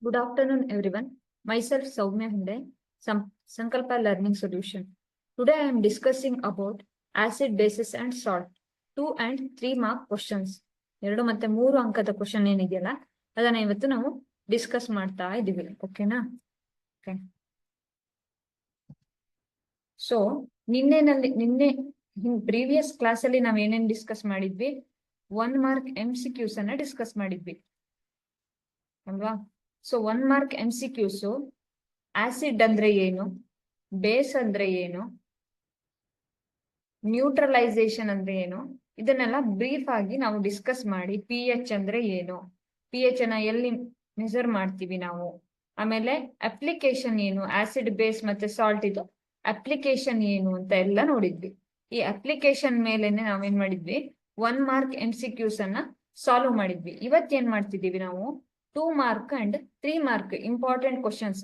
Good afternoon, everyone. Myself, Soumya Hinde, Sankalpa Learning Solution. Today, I am discussing about acid, bases, and salt. 2 and 3 mark questions. 2 ಮತ್ತೆ 3 ಅಂಕದ question ಏನಿದೆಯಲ್ಲ ಅದನ್ನ ಇವತ್ತು ನಾವು discuss ಮಾಡ್ತಾ ಇದೀವಿ. ಓಕೆನಾ? ಓಕೆ. ಸೊ ನಿನ್ನೆ ಪ್ರೀವಿಯಸ್ ಕ್ಲಾಸ್ ಅಲ್ಲಿ ನಾವ್ ಏನೇನ್ ಡಿಸ್ಕಸ್ ಮಾಡಿದ್ವಿ? 1 ಮಾರ್ಕ್ MCQs ಅನ್ನ ಡಿಸ್ಕಸ್ ಮಾಡಿದ್ವಿ ಅಲ್ವಾ? ಸೊ 1 ಮಾರ್ಕ್ MCQs ಆಸಿಡ್ ಅಂದ್ರೆ ಏನು, ಬೇಸ್ ಅಂದ್ರೆ ಏನು, ನ್ಯೂಟ್ರಲೈಸೇಷನ್ ಅಂದ್ರೆ ಏನು, ಇದನ್ನೆಲ್ಲ ಬ್ರೀಫ್ ಆಗಿ ನಾವು ಡಿಸ್ಕಸ್ ಮಾಡಿ pH ಅಂದ್ರೆ ಏನು, pH ಅನ್ನ ಎಲ್ಲಿ ಮೆಜರ್ ಮಾಡ್ತೀವಿ ನಾವು, ಆಮೇಲೆ ಅಪ್ಲಿಕೇಶನ್ ಏನು, ಆಸಿಡ್ ಬೇಸ್ ಮತ್ತೆ ಸಾಲ್ಟ್ ಇದು ಅಪ್ಲಿಕೇಶನ್ ಏನು ಅಂತ ಎಲ್ಲ ನೋಡಿದ್ವಿ. ಈ ಅಪ್ಲಿಕೇಶನ್ ಮೇಲೆನೆ ನಾವೇನ್ ಮಾಡಿದ್ವಿ, 1 ಮಾರ್ಕ್ MCQs ಅನ್ನ ಸಾಲ್ವ್ ಮಾಡಿದ್ವಿ. ಇವತ್ತೇನ್ ಮಾಡ್ತಿದೀವಿ ನಾವು 2 mark and 3 mark important questions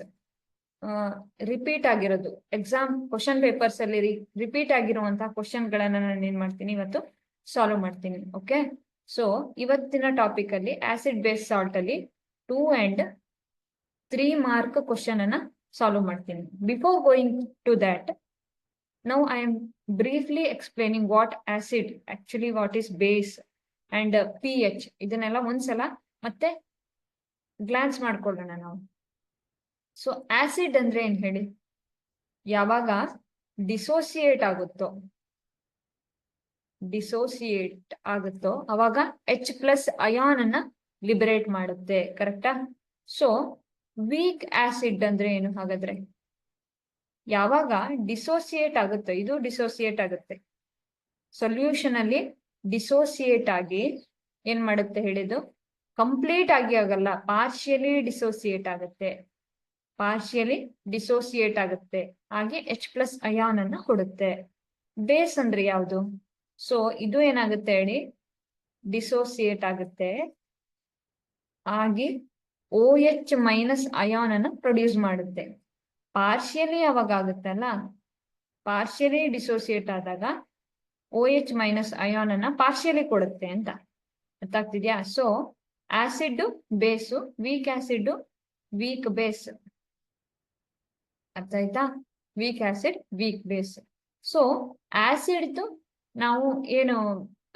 repeat ಆಗಿರೋದು, ಎಕ್ಸಾಮ್ ಕ್ವಶನ್ ಪೇಪರ್ಸ್ ಅಲ್ಲಿ ರಿಪೀಟ್ ಆಗಿರುವಂತಹ ಕ್ವಶನ್ ಗಳನ್ನ ನಾನು ಏನ್ ಮಾಡ್ತೀನಿ ಇವತ್ತು ಸಾಲ್ವ್ ಮಾಡ್ತೀನಿ. ಓಕೆ, ಸೊ ಇವತ್ತಿನ ಟಾಪಿಕ್ ಅಲ್ಲಿ ಆಸಿಡ್ ಬೇಸ್ ಸಾಲ್ಟ್ ಅಲ್ಲಿ 2 ಅಂಡ್ 3 ಮಾರ್ಕ್ ಕ್ವಶನ್ ಅನ್ನ ಸಾಲ್ವ್ ಮಾಡ್ತೀನಿ. Before going to that, now I am briefly explaining what acid actually, what is base and pH, ಇದನ್ನೆಲ್ಲ ಒಂದ್ಸಲ ಮತ್ತೆ ಗ್ಲಾನ್ಸ್ ಮಾಡ್ಕೊಳ್ಳೋಣ ನಾವು. ಸೊ ಆಸಿಡ್ ಅಂದ್ರೆ ಏನ್ ಹೇಳಿ, ಯಾವಾಗ ಡಿಸೋಸಿಯೇಟ್ ಆಗುತ್ತೋ ಅವಾಗ H+ ಅಯಾನ್ ಅನ್ನ ಲಿಬರೇಟ್ ಮಾಡುತ್ತೆ. ಕರೆಕ್ಟಾ? ಸೊ ವೀಕ್ ಆಸಿಡ್ ಅಂದ್ರೆ ಏನು ಹಾಗಾದ್ರೆ? ಯಾವಾಗ ಡಿಸೋಸಿಯೇಟ್ ಆಗುತ್ತೋ, ಇದು ಡಿಸೋಸಿಯೇಟ್ ಆಗುತ್ತೆ ಸೊಲ್ಯೂಷನ್ ಅಲ್ಲಿ, ಡಿಸೋಸಿಯೇಟ್ ಆಗಿ ಏನ್ ಮಾಡುತ್ತೆ ಹೇಳಿದ್ದು, ಕಂಪ್ಲೀಟ್ ಆಗಿ ಆಗಲ್ಲ, ಪಾರ್ಷಿಯಲಿ ಡಿಸೋಸಿಯೇಟ್ ಆಗುತ್ತೆ, ಹಾಗೆ H+ ಅಯಾನ್ ಅನ್ನ ಕೊಡುತ್ತೆ. ಬೇಸ್ ಅಂದ್ರೆ ಯಾವುದು? ಸೊ ಇದು ಏನಾಗುತ್ತೆ ಹೇಳಿ, ಡಿಸೋಸಿಯೇಟ್ ಆಗುತ್ತೆ ಆಗಿ OH- ಅಯಾನ್ ಅನ್ನ ಪ್ರೊಡ್ಯೂಸ್ ಮಾಡುತ್ತೆ. ಪಾರ್ಷಿಯಲಿ ಯಾವಾಗ ಆಗುತ್ತಲ್ಲ, ಪಾರ್ಷಿಯಲಿ ಡಿಸೋಸಿಯೇಟ್ ಆದಾಗ OH- ಅಯಾನ್ ಅನ್ನ ಪಾರ್ಷಿಯಲಿ ಕೊಡುತ್ತೆ ಅಂತ ಅರ್ಥ ಆಗ್ತಿದ್ಯಾ? So acid base, weak acid weak base, ಅರ್ಥ ಆಯ್ತಾ? Weak acid weak base. So acid ನಾವು ಏನು,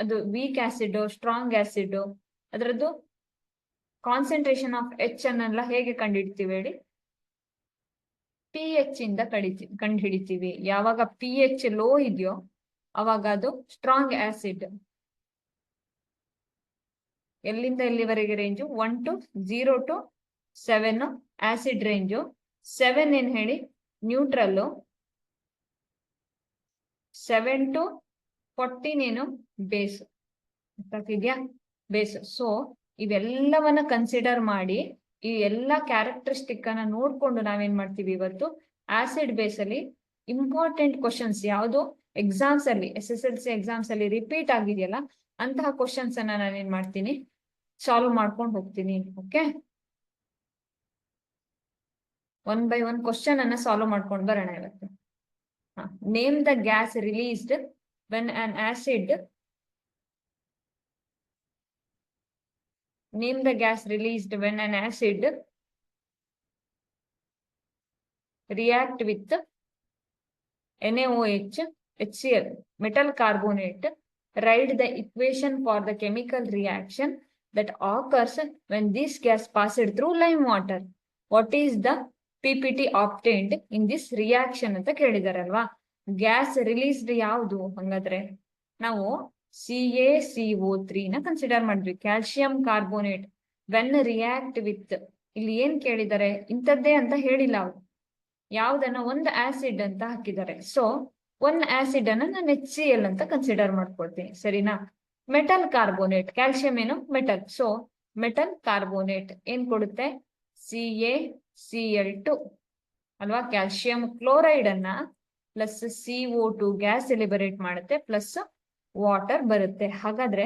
ಅದು ವೀಕ್ ಆಸಿಡ್ ಸ್ಟ್ರಾಂಗ್ ಆಸಿಡ್, ಅದರದ್ದು ಕಾನ್ಸಂಟ್ರೇಷನ್ ಆಫ್ H ಅನ್ನೆಲ್ಲ ಹೇಗೆ ಕಂಡುಹಿಡಿತೀವಿ ಹೇಳಿ? pH ಇಂದ ಕಂಡು ಹಿಡಿತೀವಿ. ಯಾವಾಗ pH ಲೋ ಇದೆಯೋ ಅವಾಗ ಅದು ಸ್ಟ್ರಾಂಗ್ ಆಸಿಡ್. ಎಲ್ಲಿಂದ ಎಲ್ಲಿವರೆಗೆ range? 1 to 0 to 7 acid range. 7 ಏನ್ ಹೇಳಿ, ನ್ಯೂಟ್ರಲ್. 7 to 14 ಏನು, ಬೇಸ್. ಗೊತ್ತಾಗ್ತಿದ್ಯಾ? ಬೇಸ್. ಸೊ ಇವೆಲ್ಲವನ್ನ ಕನ್ಸಿಡರ್ ಮಾಡಿ, ಈ ಎಲ್ಲಾ ಕ್ಯಾರೆಕ್ಟರಿಸ್ಟಿಕ್ ಅನ್ನ ನೋಡ್ಕೊಂಡು ನಾವೇನ್ ಮಾಡ್ತೀವಿ ಇವತ್ತು ಆಸಿಡ್ ಬೇಸ್ ಅಲ್ಲಿ ಇಂಪಾರ್ಟೆಂಟ್ ಕ್ವಶನ್ಸ್ ಯಾವುದು ಎಕ್ಸಾಮ್ಸ್ ಅಲ್ಲಿ, SSLC ಎಕ್ಸಾಮ್ಸ್ ಅಲ್ಲಿ ರಿಪೀಟ್ ಆಗಿದೆಯಲ್ಲ ಅಂತಹ ಕ್ವಶನ್ಸ್ ಅನ್ನ ನಾನೇನ್ ಮಾಡ್ತೀನಿ, ಸಾಲ್ವ್ ಮಾಡ್ಕೊಂಡು ಹೋಗ್ತೀನಿ. ಓಕೆ, 1 by 1 ಕ್ವಶನ್ ಅನ್ನ ಸಾಲ್ವ್ ಮಾಡ್ಕೊಂಡು ಬರೋಣ ಇವತ್ತು. Name the gas released when on acid, name the gas released when an acid react with NaOH, HCl, metal carbonate. Write the equation for the chemical reaction that occurs when this gas passed through lime water. What is the PPT obtained in this reaction ಅಂತ ಕೇಳಿದಾರಲ್ವಾ? Gas released ಯಾವುದು ಹಂಗಾದ್ರೆ? ನಾವು CaCO3 ನ consider ಮಾಡಿದ್ವಿ. Calcium carbonate when react with, ಇಲ್ಲಿ ಏನ್ ಕೇಳಿದ್ದಾರೆ, ಇಂಥದ್ದೇ ಅಂತ ಹೇಳಿಲ್ಲ ಅವ್ರು, ಯಾವ್ದನ್ನ ಒಂದು ಆಸಿಡ್ ಅಂತ ಹಾಕಿದ್ದಾರೆ. ಸೊ ಒಂದು ಆಸಿಡ್ ಅನ್ನ ನಾನು HCl ಅಂತ ಕನ್ಸಿಡರ್ ಮಾಡ್ಕೊಳ್ತೀನಿ, ಸರಿನಾ? ಮೆಟಲ್ ಕಾರ್ಬೋನೇಟ್, ಕ್ಯಾಲ್ಸಿಯಂ ಏನು ಮೆಟಲ್, ಸೊ ಮೆಟಲ್ ಕಾರ್ಬೋನೇಟ್ ಏನ್ ಕೊಡುತ್ತೆ, CaCl2 ಅಲ್ವಾ? ಕ್ಯಾಲ್ಸಿಯಂ ಕ್ಲೋರೈಡ್ ಅನ್ನ ಪ್ಲಸ್ CO2 ಗ್ಯಾಸ್ ಲಿಬರೇಟ್ ಮಾಡುತ್ತೆ, ಪ್ಲಸ್ ವಾಟರ್ ಬರುತ್ತೆ. ಹಾಗಾದ್ರೆ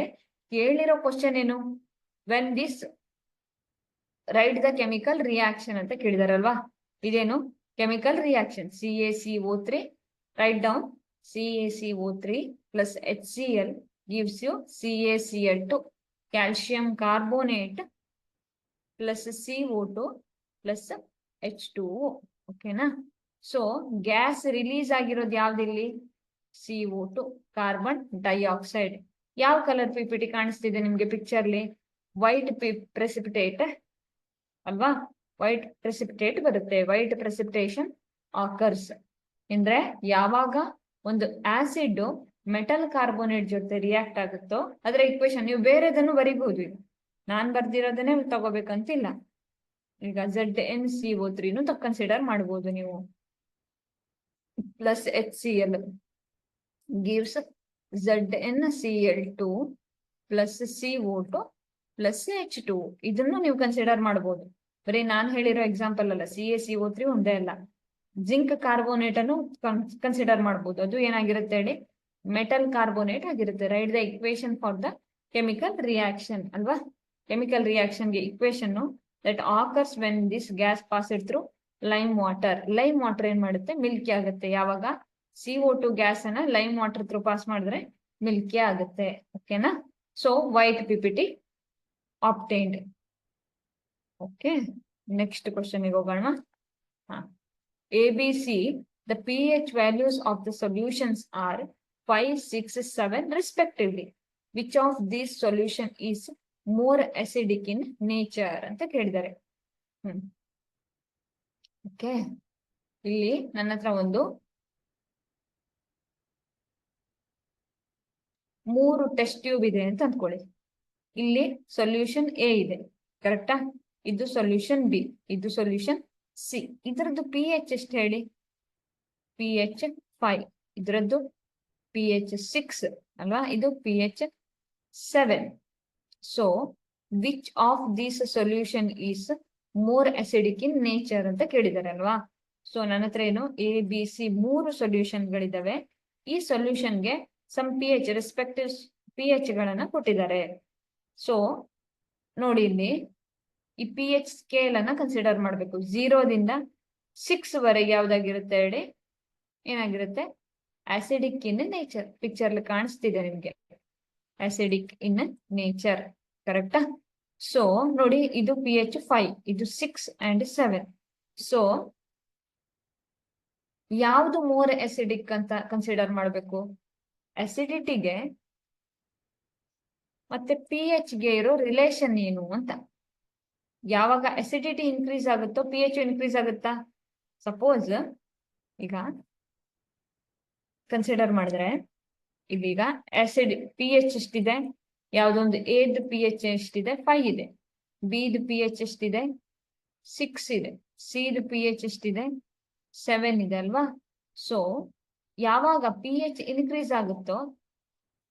ಕೇಳಿರೋ ಕ್ವಶನ್ ಏನು, when this right the chemical reaction ಅಂತ ಕೇಳಿದಾರಲ್ವಾ? ಇದೇನು chemical reaction, CaCO3, write down CaCO3 plus HCl gives you CaCl2, calcium carbonate plus CO2 plus H2O. ಓಕೆನಾ? So gas release ಆಗಿರೋದು ಯಾವ್ದಿಲ್ಲಿ? CO2, carbon dioxide. ಯಾವ colour PPT ಕಾಣಿಸ್ತಿದೆ ನಿಮ್ಗೆ ಪಿಕ್ಚರ್ಲಿ? White precipitate ಅಲ್ವಾ? White precipitate ಬರುತ್ತೆ. White precipitation occurs ಅಂದ್ರೆ ಯಾವಾಗ ಒಂದು ಆಸಿಡ್ ಮೆಟಲ್ ಕಾರ್ಬೋನೇಟ್ ಜೊತೆ ರಿಯಾಕ್ಟ್ ಆಗುತ್ತೋ ಅದರ ಇಕ್ವೇಶನ್. ನೀವು ಬೇರೆದನ್ನು ಬರಿಬಹುದು, ನಾನ್ ಬರ್ದಿರೋದನ್ನೇ ತಗೋಬೇಕಂತಿಲ್ಲ. ಈಗ ZnCO3 ಕನ್ಸಿಡರ್ ಮಾಡ್ಬೋದು ನೀವು. Plus HCl gives ZnCl2 plus CO2 plus H2. ಇದನ್ನು ನೀವು ಕನ್ಸಿಡರ್ ಮಾಡ್ಬೋದು. ಬರೀ ನಾನ್ ಹೇಳಿರೋ ಎಕ್ಸಾಂಪಲ್ ಅಲ್ಲ, CaCO3 ಒಂದೇ ಅಲ್ಲ, ಜಿಂಕ್ ಕಾರ್ಬೋನೇಟ್ ಅನ್ನು ಕನ್ಸಿಡರ್ ಮಾಡ್ಬೋದು. ಅದು ಏನಾಗಿರುತ್ತೆ ಹೇಳಿ? ಮೆಟಲ್ ಕಾರ್ಬೋನೇಟ್ ಆಗಿರುತ್ತೆ. Write the equation for the chemical reaction ಅಲ್ವಾ? ಕೆಮಿಕಲ್ ರಿಯಾಕ್ಷನ್ಗೆ equation that occurs when this gas passed through lime water. Lime water ಏನ್ ಮಾಡುತ್ತೆ? ಮಿಲ್ಕಿ ಆಗುತ್ತೆ. ಯಾವಾಗ CO2 ಗ್ಯಾಸ್ ಅನ್ನ ಲೈಮ್ ವಾಟರ್ ಥ್ರೂ ಪಾಸ್ ಮಾಡಿದ್ರೆ ಮಿಲ್ಕಿ ಆಗುತ್ತೆ. ಓಕೆನಾ? So white PPT obtained. Okay, next question ಗೆ ಹೋಗೋಣ. ABC, the pH values of the solutions are 5, 6, 7 respectively. Which of these solution is more acidic in nature ಅಂತ ಕೇಳಿದ್ದಾರೆ. Okay, ಇಲ್ಲಿ ನನ್ನ ಹತ್ರ ಒಂದು 3 ಟೆಸ್ಟ್ ಟ್ಯೂಬ್ ಇದೆ ಅಂತ ಅಂದ್ಕೊಳ್ಳಿ. ಇಲ್ಲಿ ಸೊಲ್ಯೂಷನ್ A ಇದೆ, ಕರೆಕ್ಟಾ? ಇದು ಸೊಲ್ಯೂಷನ್ B, ಇದು ಸೊಲ್ಯೂಷನ್ C. ಇದರದ್ದು pH ಎಷ್ಟು ಹೇಳಿ? pH 5, ಇದರದ್ದು pH 6 ಅಲ್ವಾ? ಇದು pH 7. So which of these solution is more acidic in nature ಅಂತ ಕೇಳಿದ್ದಾರೆ ಅಲ್ವಾ? ಸೊ ನನ್ನ ಹತ್ರ ಏನು ABC 3 ಸೊಲ್ಯೂಷನ್ ಗಳಿದಾವೆ. ಈ ಸೊಲ್ಯೂಷನ್ಗೆ ಸಮ್ pH ರೆಸ್ಪೆಕ್ಟಿವ್ pH ಗಳನ್ನ ಕೊಟ್ಟಿದ್ದಾರೆ. ಸೊ ನೋಡಿ, ಇಲ್ಲಿ ಈ pH ಸ್ಕೇಲ್ ಅನ್ನ ಕನ್ಸಿಡರ್ ಮಾಡಬೇಕು. 0ದಿಂದ 6 ವರೆಗೆ ಯಾವ್ದಾಗಿರುತ್ತೆ ಹೇಳಿ? ಏನಾಗಿರುತ್ತೆ? Acidic in nature. ಪಿಕ್ಚರ್ ಕಾಣಿಸ್ತಿದೆ ನಿಮ್ಗೆ, ಆಸಿಡಿಕ್ ಇನ್ ನೇಚರ್, ಕರೆಕ್ಟಾ? ಸೊ ನೋಡಿ, ಇದು pH 5, ಇದು 6 and 7. ಸೊ ಯಾವ್ದು ಮೋರ್ ಆಸಿಡಿಕ್ ಅಂತ ಕನ್ಸಿಡರ್ ಮಾಡಬೇಕು? ಅಸಿಡಿಟಿಗೆ ಮತ್ತೆ pH ಗೆ ಇರೋ ರಿಲೇಷನ್ ಏನು ಅಂತ. ಯಾವಾಗ ಅಸಿಡಿಟಿ ಇನ್ಕ್ರೀಸ್ ಆಗುತ್ತೋ pH ಇನ್ಕ್ರೀಸ್ ಆಗುತ್ತಾ? ಸಪೋಸ್ ಈಗ ಕನ್ಸಿಡರ್ ಮಾಡಿದ್ರೆ ಇದೀಗ ಆಸಿಡ್ pH ಎಷ್ಟಿದೆ? ಯಾವ್ದೊಂದು Aದು pH ಎಷ್ಟಿದೆ? 5 ಇದೆ. Bದು pH ಎಷ್ಟಿದೆ? 6 ಇದೆ. Cದು pH ಎಷ್ಟಿದೆ? 7 ಇದೆ ಅಲ್ವಾ? ಸೊ ಯಾವಾಗ pH ಇನ್ಕ್ರೀಸ್ ಆಗುತ್ತೋ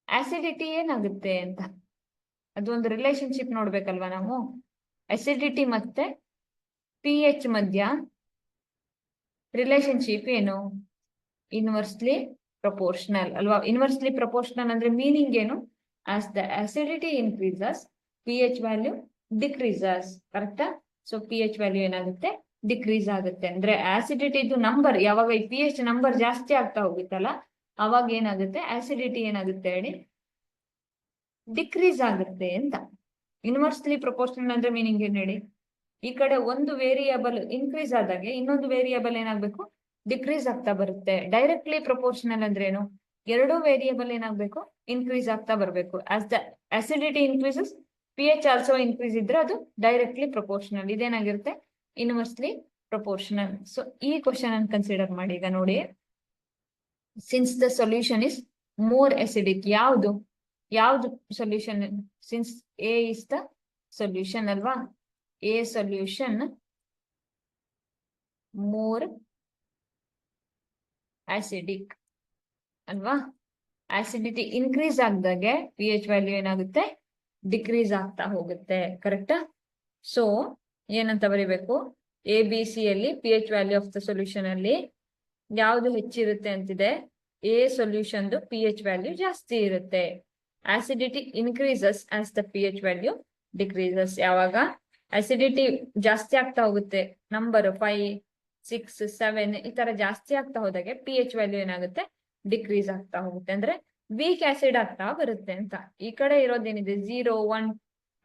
ಆಸಿಡಿಟಿ ಏನಾಗುತ್ತೆ ಅಂತ ಅದೊಂದು ರಿಲೇಶನ್ಶಿಪ್ ನೋಡ್ಬೇಕಲ್ವಾ ನಾವು. ಅಸಿಡಿಟಿ ಮತ್ತೆ pH ಮಧ್ಯ ರಿಲೇಶನ್ಶಿಪ್ ಏನು? ಇನ್ವರ್ಸ್ಲಿ ಪ್ರಪೋರ್ಷನಲ್ ಅಲ್ವಾ? ಇನ್ವರ್ಸ್ಲಿ ಪ್ರಪೋರ್ಷನಲ್ ಅಂದ್ರೆ ಮೀನಿಂಗ್ ಏನು? As the acidity increases pH value decreases, ಕರೆಕ್ಟಾ? ಸೊ pH ವ್ಯಾಲ್ಯೂ ಏನಾಗುತ್ತೆ? ಡಿಕ್ರೀಸ್ ಆಗುತ್ತೆ. ಅಂದ್ರೆ ಆಸಿಡಿಟಿದು ನಂಬರ್ ಯಾವಾಗ ಈ pH ನಂಬರ್ ಜಾಸ್ತಿ ಆಗ್ತಾ ಹೋಗುತ್ತಲ್ಲ ಅವಾಗ ಏನಾಗುತ್ತೆ? ಆಸಿಡಿಟಿ ಏನಾಗುತ್ತೆ ಹೇಳಿ? ಡಿಕ್ರೀಸ್ ಆಗುತ್ತೆ ಅಂತ. ಇನ್ವರ್ಸ್ಲಿ ಪ್ರಪೋರ್ಷನಲ್ ಅಂದ್ರೆ ಮೀನಿಂಗ್ ಏನ್ ಹೇಳಿ? ಈ ಕಡೆ ಒಂದು ವೇರಿಯಬಲ್ ಇನ್ಕ್ರೀಸ್ ಆದಾಗೆ ಇನ್ನೊಂದು ವೇರಿಯಬಲ್ ಏನಾಗ್ಬೇಕು? ಡಿಕ್ರೀಸ್ ಆಗ್ತಾ ಬರುತ್ತೆ. ಡೈರೆಕ್ಟ್ಲಿ ಪ್ರಪೋರ್ಷನಲ್ ಅಂದ್ರೆ ಏನು? ಎರಡೂ ವೇರಿಯಬಲ್ ಏನಾಗ್ಬೇಕು? ಇನ್ಕ್ರೀಸ್ ಆಗ್ತಾ ಬರ್ಬೇಕು. As the acidity increases pH also increase ಇದ್ರೆ ಅದು ಡೈರೆಕ್ಟ್ಲಿ ಪ್ರಪೋರ್ಷನಲ್. ಇದೇನಾಗಿರುತ್ತೆ? Inversely proportional. ಸೊ ಈ ಕ್ವಶನ್ ಅನ್ನು ಕನ್ಸಿಡರ್ ಮಾಡಿ. ಈಗ ನೋಡಿ, since the solution is more acidic, ಯಾವುದು solution? Since A is the solution ಅಲ್ವಾ? A ಸೊಲ್ಯೂಷನ್ ಮೋರ್ ಆಸಿಡಿಕ್ ಅಲ್ವಾ? ಆಸಿಡಿಟಿ ಇನ್ಕ್ರೀಸ್ ಆಗದಾಗೆ pH ವ್ಯಾಲ್ಯೂ ಏನಾಗುತ್ತೆ? ಡಿಕ್ರೀಸ್ ಆಗ್ತಾ ಹೋಗುತ್ತೆ, ಕರೆಕ್ಟಾ? ಸೊ ಏನಂತ ಬರೀಬೇಕು? ABC ಅಲ್ಲಿ pH value of the solution ಅಲ್ಲಿ ಯಾವ್ದು ಹೆಚ್ಚಿರುತ್ತೆ ಅಂತಿದೆ? A ಸೊಲ್ಯೂಷನ್ pH ವ್ಯಾಲ್ಯೂ ಜಾಸ್ತಿ ಇರುತ್ತೆ. Acidity increases as the pH value decreases. ಯಾವಾಗ ಆಸಿಡಿಟಿ ಜಾಸ್ತಿ ಆಗ್ತಾ ಹೋಗುತ್ತೆ, ನಂಬರ್ 5, 6, 7 ಈ ತರ ಜಾಸ್ತಿ ಆಗ್ತಾ ಹೋದಾಗೆ pH ವ್ಯಾಲ್ಯೂ ಏನಾಗುತ್ತೆ? ಡಿಕ್ರೀಸ್ ಆಗ್ತಾ ಹೋಗುತ್ತೆ. ಅಂದ್ರೆ ವೀಕ್ ಆಸಿಡ್ ಆಗ್ತಾ ಬರುತ್ತೆ ಅಂತ. ಈ ಕಡೆ ಇರೋದೇನಿದೆ 0, 1,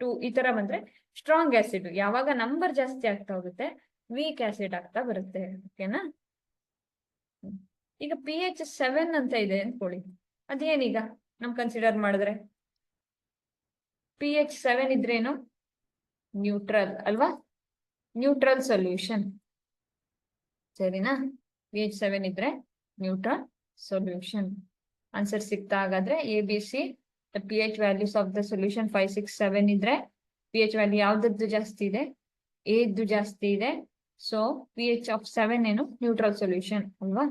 2 ಈ ತರ ಬಂದ್ರೆ ಸ್ಟ್ರಾಂಗ್ ಆಸಿಡ್. ಯಾವಾಗ ನಂಬರ್ ಜಾಸ್ತಿ ಆಗ್ತಾ ಹೋಗುತ್ತೆ ವೀಕ್ ಆಸಿಡ್ ಆಗ್ತಾ ಬರುತ್ತೆ. ಓಕೆನಾ? ಈಗ pH 7 ಅಂತ ಇದೆ ಅನ್ಕೊಳ್ಳಿ, ಅದೇನೀಗ ನಮ್ ಕನ್ಸಿಡರ್ ಮಾಡಿದ್ರೆ pH 7 ಇದ್ರೇನು ನ್ಯೂಟ್ರಲ್ ಅಲ್ವಾ, ನ್ಯೂಟ್ರಲ್ ಸೊಲ್ಯೂಷನ್. ಸರಿನಾ? pH 7 ಇದ್ರೆ ನ್ಯೂಟ್ರಲ್ ಸೊಲ್ಯೂಷನ್. ಆನ್ಸರ್ ಸಿಗ್ತಾ ಹಾಗಾದ್ರೆ ABC. The pH values of the solution 5, 6, 7 ಇದ್ರೆ pH ವ್ಯಾಲ್ಯೂ ಯಾವ್ದದ್ದು ಜಾಸ್ತಿ ಇದೆ? A ಇದ್ದು ಜಾಸ್ತಿ ಇದೆ. ಸೊ pH ಆಫ್ 7 ಏನು ನ್ಯೂಟ್ರಲ್ ಸೊಲ್ಯೂಷನ್ ಅಲ್ವಾ?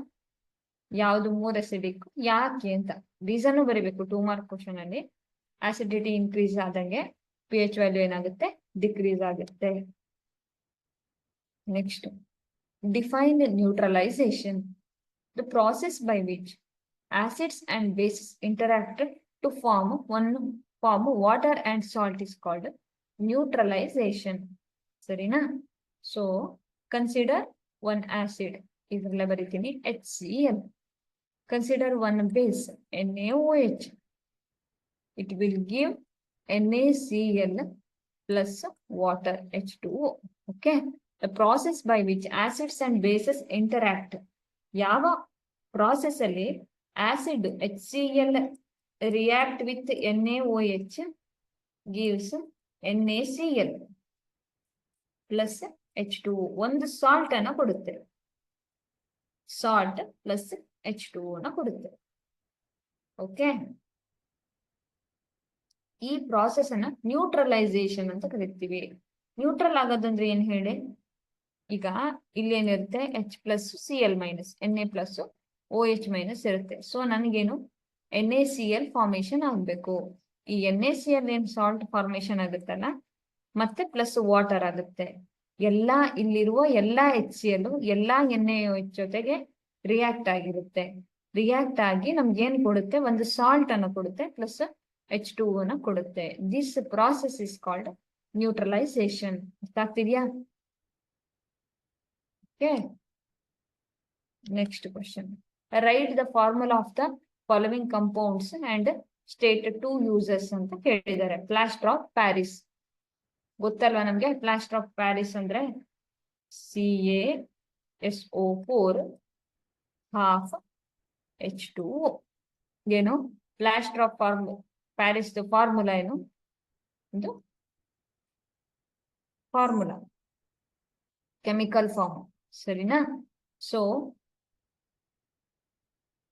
ಯಾವ್ದು ಮೋರ್ ಅಸಿಡಿಕ್, ಯಾಕೆ ಅಂತ ರೀಸನ್ ಬರೀಬೇಕು 2 ಮಾರ್ಕ್ ಕ್ವಶನ್ ಅಲ್ಲಿ. ಆಸಿಡಿಟಿ ಇನ್ಕ್ರೀಸ್ ಆದಂಗೆ pH ವ್ಯಾಲ್ಯೂ ಏನಾಗುತ್ತೆ? ಡಿಕ್ರೀಸ್ ಆಗುತ್ತೆ. Next, define neutralisation. The process by which acids and bases interact to form water and salt is called neutralization. ಸರಿನಾ? ಸೊ ಕನ್ಸಿಡರ್ ಒನ್ ಆಸಿಡ್, ಇದರಲ್ಲೇ ಬರೀತೀನಿ HCl. Consider one base NaOH. it will give NaCl plus water H2O. okay, the process by which acids and bases interact. ಯಾವ process ಅಲ್ಲಿ acid HCl react with NaOH gives NaCl plus H2O. ಒಂದು salt ಅನ್ನ ಕೊಡುತ್ತೆ, salt plus H2O ನ ಕೊಡುತ್ತೆ. Okay, ಈ process ಅನ್ನ neutralisation ಅಂತ ಕರಿತೀವಿ. ನ್ಯೂಟ್ರಲ್ ಆಗೋದಂದ್ರೆ ಏನ್ ಹೇಳಿ? ಈಗ ಇಲ್ಲಿ ಏನಿರುತ್ತೆ H plus Cl minus Na plus OH minus ಇರುತ್ತೆ. ಸೊ ನನಗೇನು NaCl ಫಾರ್ಮೇಶನ್ ಆಗ್ಬೇಕು. ಈ NaCl ಏನ್ ಸಾಲ್ಟ್ ಫಾರ್ಮೇಶನ್ ಆಗುತ್ತಲ್ಲ, ಮತ್ತೆ ಪ್ಲಸ್ ವಾಟರ್ ಆಗುತ್ತೆ. ಎಲ್ಲಾ ಇಲ್ಲಿರುವ ಎಲ್ಲಾ HCl ಎಲ್ಲಾ NaOH ಜೊತೆಗೆ ರಿಯಾಕ್ಟ್ ಆಗಿರುತ್ತೆ. ರಿಯಾಕ್ಟ್ ಆಗಿ ನಮ್ಗೆ ಏನ್ ಕೊಡುತ್ತೆ? ಒಂದು ಸಾಲ್ಟ್ ಅನ್ನು ಕೊಡುತ್ತೆ ಪ್ಲಸ್ H2O ನ ಕೊಡುತ್ತೆ. This process is called neutralisation. ಅರ್ಥ ಆಗ್ತಿದ್ಯಾ? Okay, next question. Right the formula of the following compounds and state 2 uses ಅಂತ ಕೇಳಿದ್ದಾರೆ. ಪ್ಲಾಸ್ಟರ್ ಆಫ್ ಪ್ಯಾರಿಸ್ ಗೊತ್ತಲ್ವಾ ನಮ್ಗೆ? ಪ್ಲಾಸ್ಟರ್ ಆಫ್ ಪ್ಯಾರಿಸ್ ಅಂದ್ರೆ CaSO4 half H2O. ಏನು ಪ್ಲಾಸ್ಟರ್ ಆಫ್ ಪ್ಯಾರಿಸ್ ಫಾರ್ಮುಲಾ ಏನು? ಇದು ಫಾರ್ಮುಲಾ ಕೆಮಿಕಲ್ ಫಾರ್ಮ್. ಸರಿನಾ? So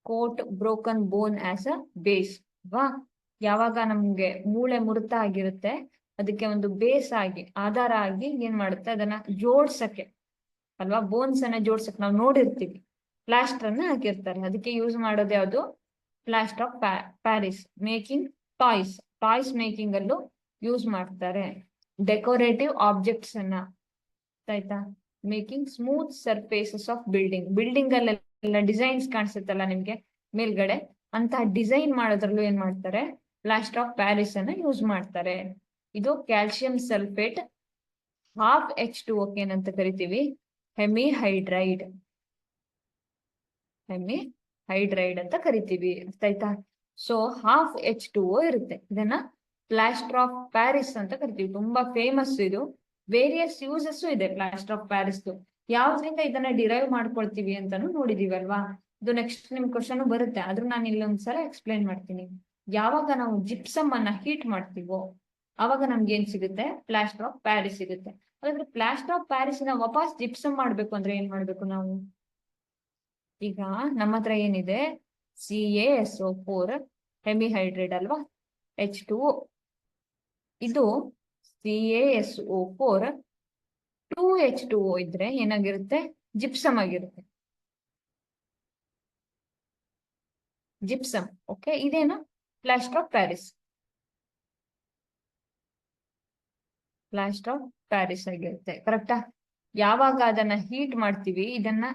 coat broken bone as a base. ಯಾವಾಗ ನಮ್ಗೆ ಮೂಳೆ ಮುರಿತ ಆಗಿರುತ್ತೆ, ಅದಕ್ಕೆ ಒಂದು ಬೇಸ್ ಆಗಿ ಆಧಾರ ಆಗಿ ಏನ್ ಮಾಡುತ್ತೆ? ಅದನ್ನ ಜೋಡ್ಸಕ್ಕೆ ಅಲ್ವಾ, ಬೋನ್ಸ್ ಅನ್ನ ಜೋಡ್ಸಕ್ ನಾವು ನೋಡಿರ್ತೀವಿ, ಪ್ಲಾಸ್ಟರ್ ಅನ್ನ ಹಾಕಿರ್ತಾರೆ. ಅದಕ್ಕೆ ಯೂಸ್ ಮಾಡೋದು ಯಾವುದು? Plaster of Paris. Making toys making ಅಲ್ಲೂ ಯೂಸ್ ಮಾಡ್ತಾರೆ. ಡೆಕೋರೇಟಿವ್ ಆಬ್ಜೆಕ್ಟ್ಸ್ ಅನ್ನ, ಆಯ್ತಾ? Making smooth surfaces of building ಅಲ್ಲೆಲ್ಲ ಡಿಸೈನ್ಸ್ ಕಾಣಿಸುತ್ತಲ್ಲ ನಿಮ್ಗೆ ಮೇಲ್ಗಡೆ, ಅಂತ ಡಿಸೈನ್ ಮಾಡೋದ್ರಲ್ಲೂ ಏನ್ ಮಾಡ್ತಾರೆ? ಪ್ಲಾಸ್ಟರ್ ಆಫ್ ಪ್ಯಾರಿಸ್ ಅನ್ನ ಯೂಸ್ ಮಾಡ್ತಾರೆ. ಇದು ಕ್ಯಾಲ್ಸಿಯಂ ಸಲ್ಫೇಟ್ ಹಾಫ್ H2O ಏನಂತ ಕರಿತೀವಿ? ಹೆಮಿಹೈಡ್ರೈಡ್ ಅಂತ ಕರಿತೀವಿ. ಅರ್ಥ ಆಯ್ತಾ? ಸೊ ಹಾಫ್ H2O ಇರುತ್ತೆ. ಇದನ್ನ ಪ್ಲಾಸ್ಟರ್ ಆಫ್ ಪ್ಯಾರಿಸ್ ಅಂತ ಕರಿತೀವಿ. ತುಂಬಾ ಫೇಮಸ್ ಇದು. ವೇರಿಯಸ್ ಯೂಸಸ್ ಇದೆ ಪ್ಲಾಸ್ಟರ್ ಆಫ್ ಪ್ಯಾರಿಸ್. ಯಾವ್ದ್ರಿಂದ ಇದನ್ನ ಡಿರೈವ್ ಮಾಡ್ಕೊಳ್ತೀವಿ ಅಂತಾನು ನೋಡಿದೀವಲ್ವಾ? ಇದು ನೆಕ್ಸ್ಟ್ ನಿಮ್ ಕ್ವಶನ್ ಬರುತ್ತೆ, ಆದ್ರೂ ನಾನು ಇಲ್ಲೊಂದ್ಸಲ ಎಕ್ಸ್ಪ್ಲೈನ್ ಮಾಡ್ತೀನಿ. ಯಾವಾಗ ನಾವು ಜಿಪ್ಸಮ್ ಅನ್ನ ಹೀಟ್ ಮಾಡ್ತೀವೋ ಅವಾಗ ನಮ್ಗೆ ಏನ್ ಸಿಗುತ್ತೆ? ಪ್ಲಾಸ್ಟರ್ ಆಫ್ ಪ್ಯಾರಿಸ್ ಸಿಗುತ್ತೆ. ಹಾಗಾದ್ರೆ ಪ್ಲಾಸ್ಟರ್ ಆಫ್ ಪ್ಯಾರಿಸ್ ನ ವಾಪಸ್ ಜಿಪ್ಸಮ್ ಮಾಡ್ಬೇಕು ಅಂದ್ರೆ ಏನ್ ಮಾಡ್ಬೇಕು ನಾವು? ಈಗ ನಮ್ಮ ಹತ್ರ ಏನಿದೆ? CaSO4 ಹೆಮಿಹೈಡ್ರೈಡ್ ಅಲ್ವಾ, H2O. ಇದು CaSO4 2H2O ಇದ್ರೆ ಏನಾಗಿರುತ್ತೆ? ಜಿಪ್ಸಮ್ ಆಗಿರುತ್ತೆ. ಜಿಪ್ಸಮ್. ಓಕೆ, ಇದೇನು? Plaster of Paris. ಆಗಿರುತ್ತೆ. ಕರೆಕ್ಟಾ? ಯಾವಾಗ ಅದನ್ನ ಹೀಟ್ ಮಾಡ್ತೀವಿ, ಇದನ್ನ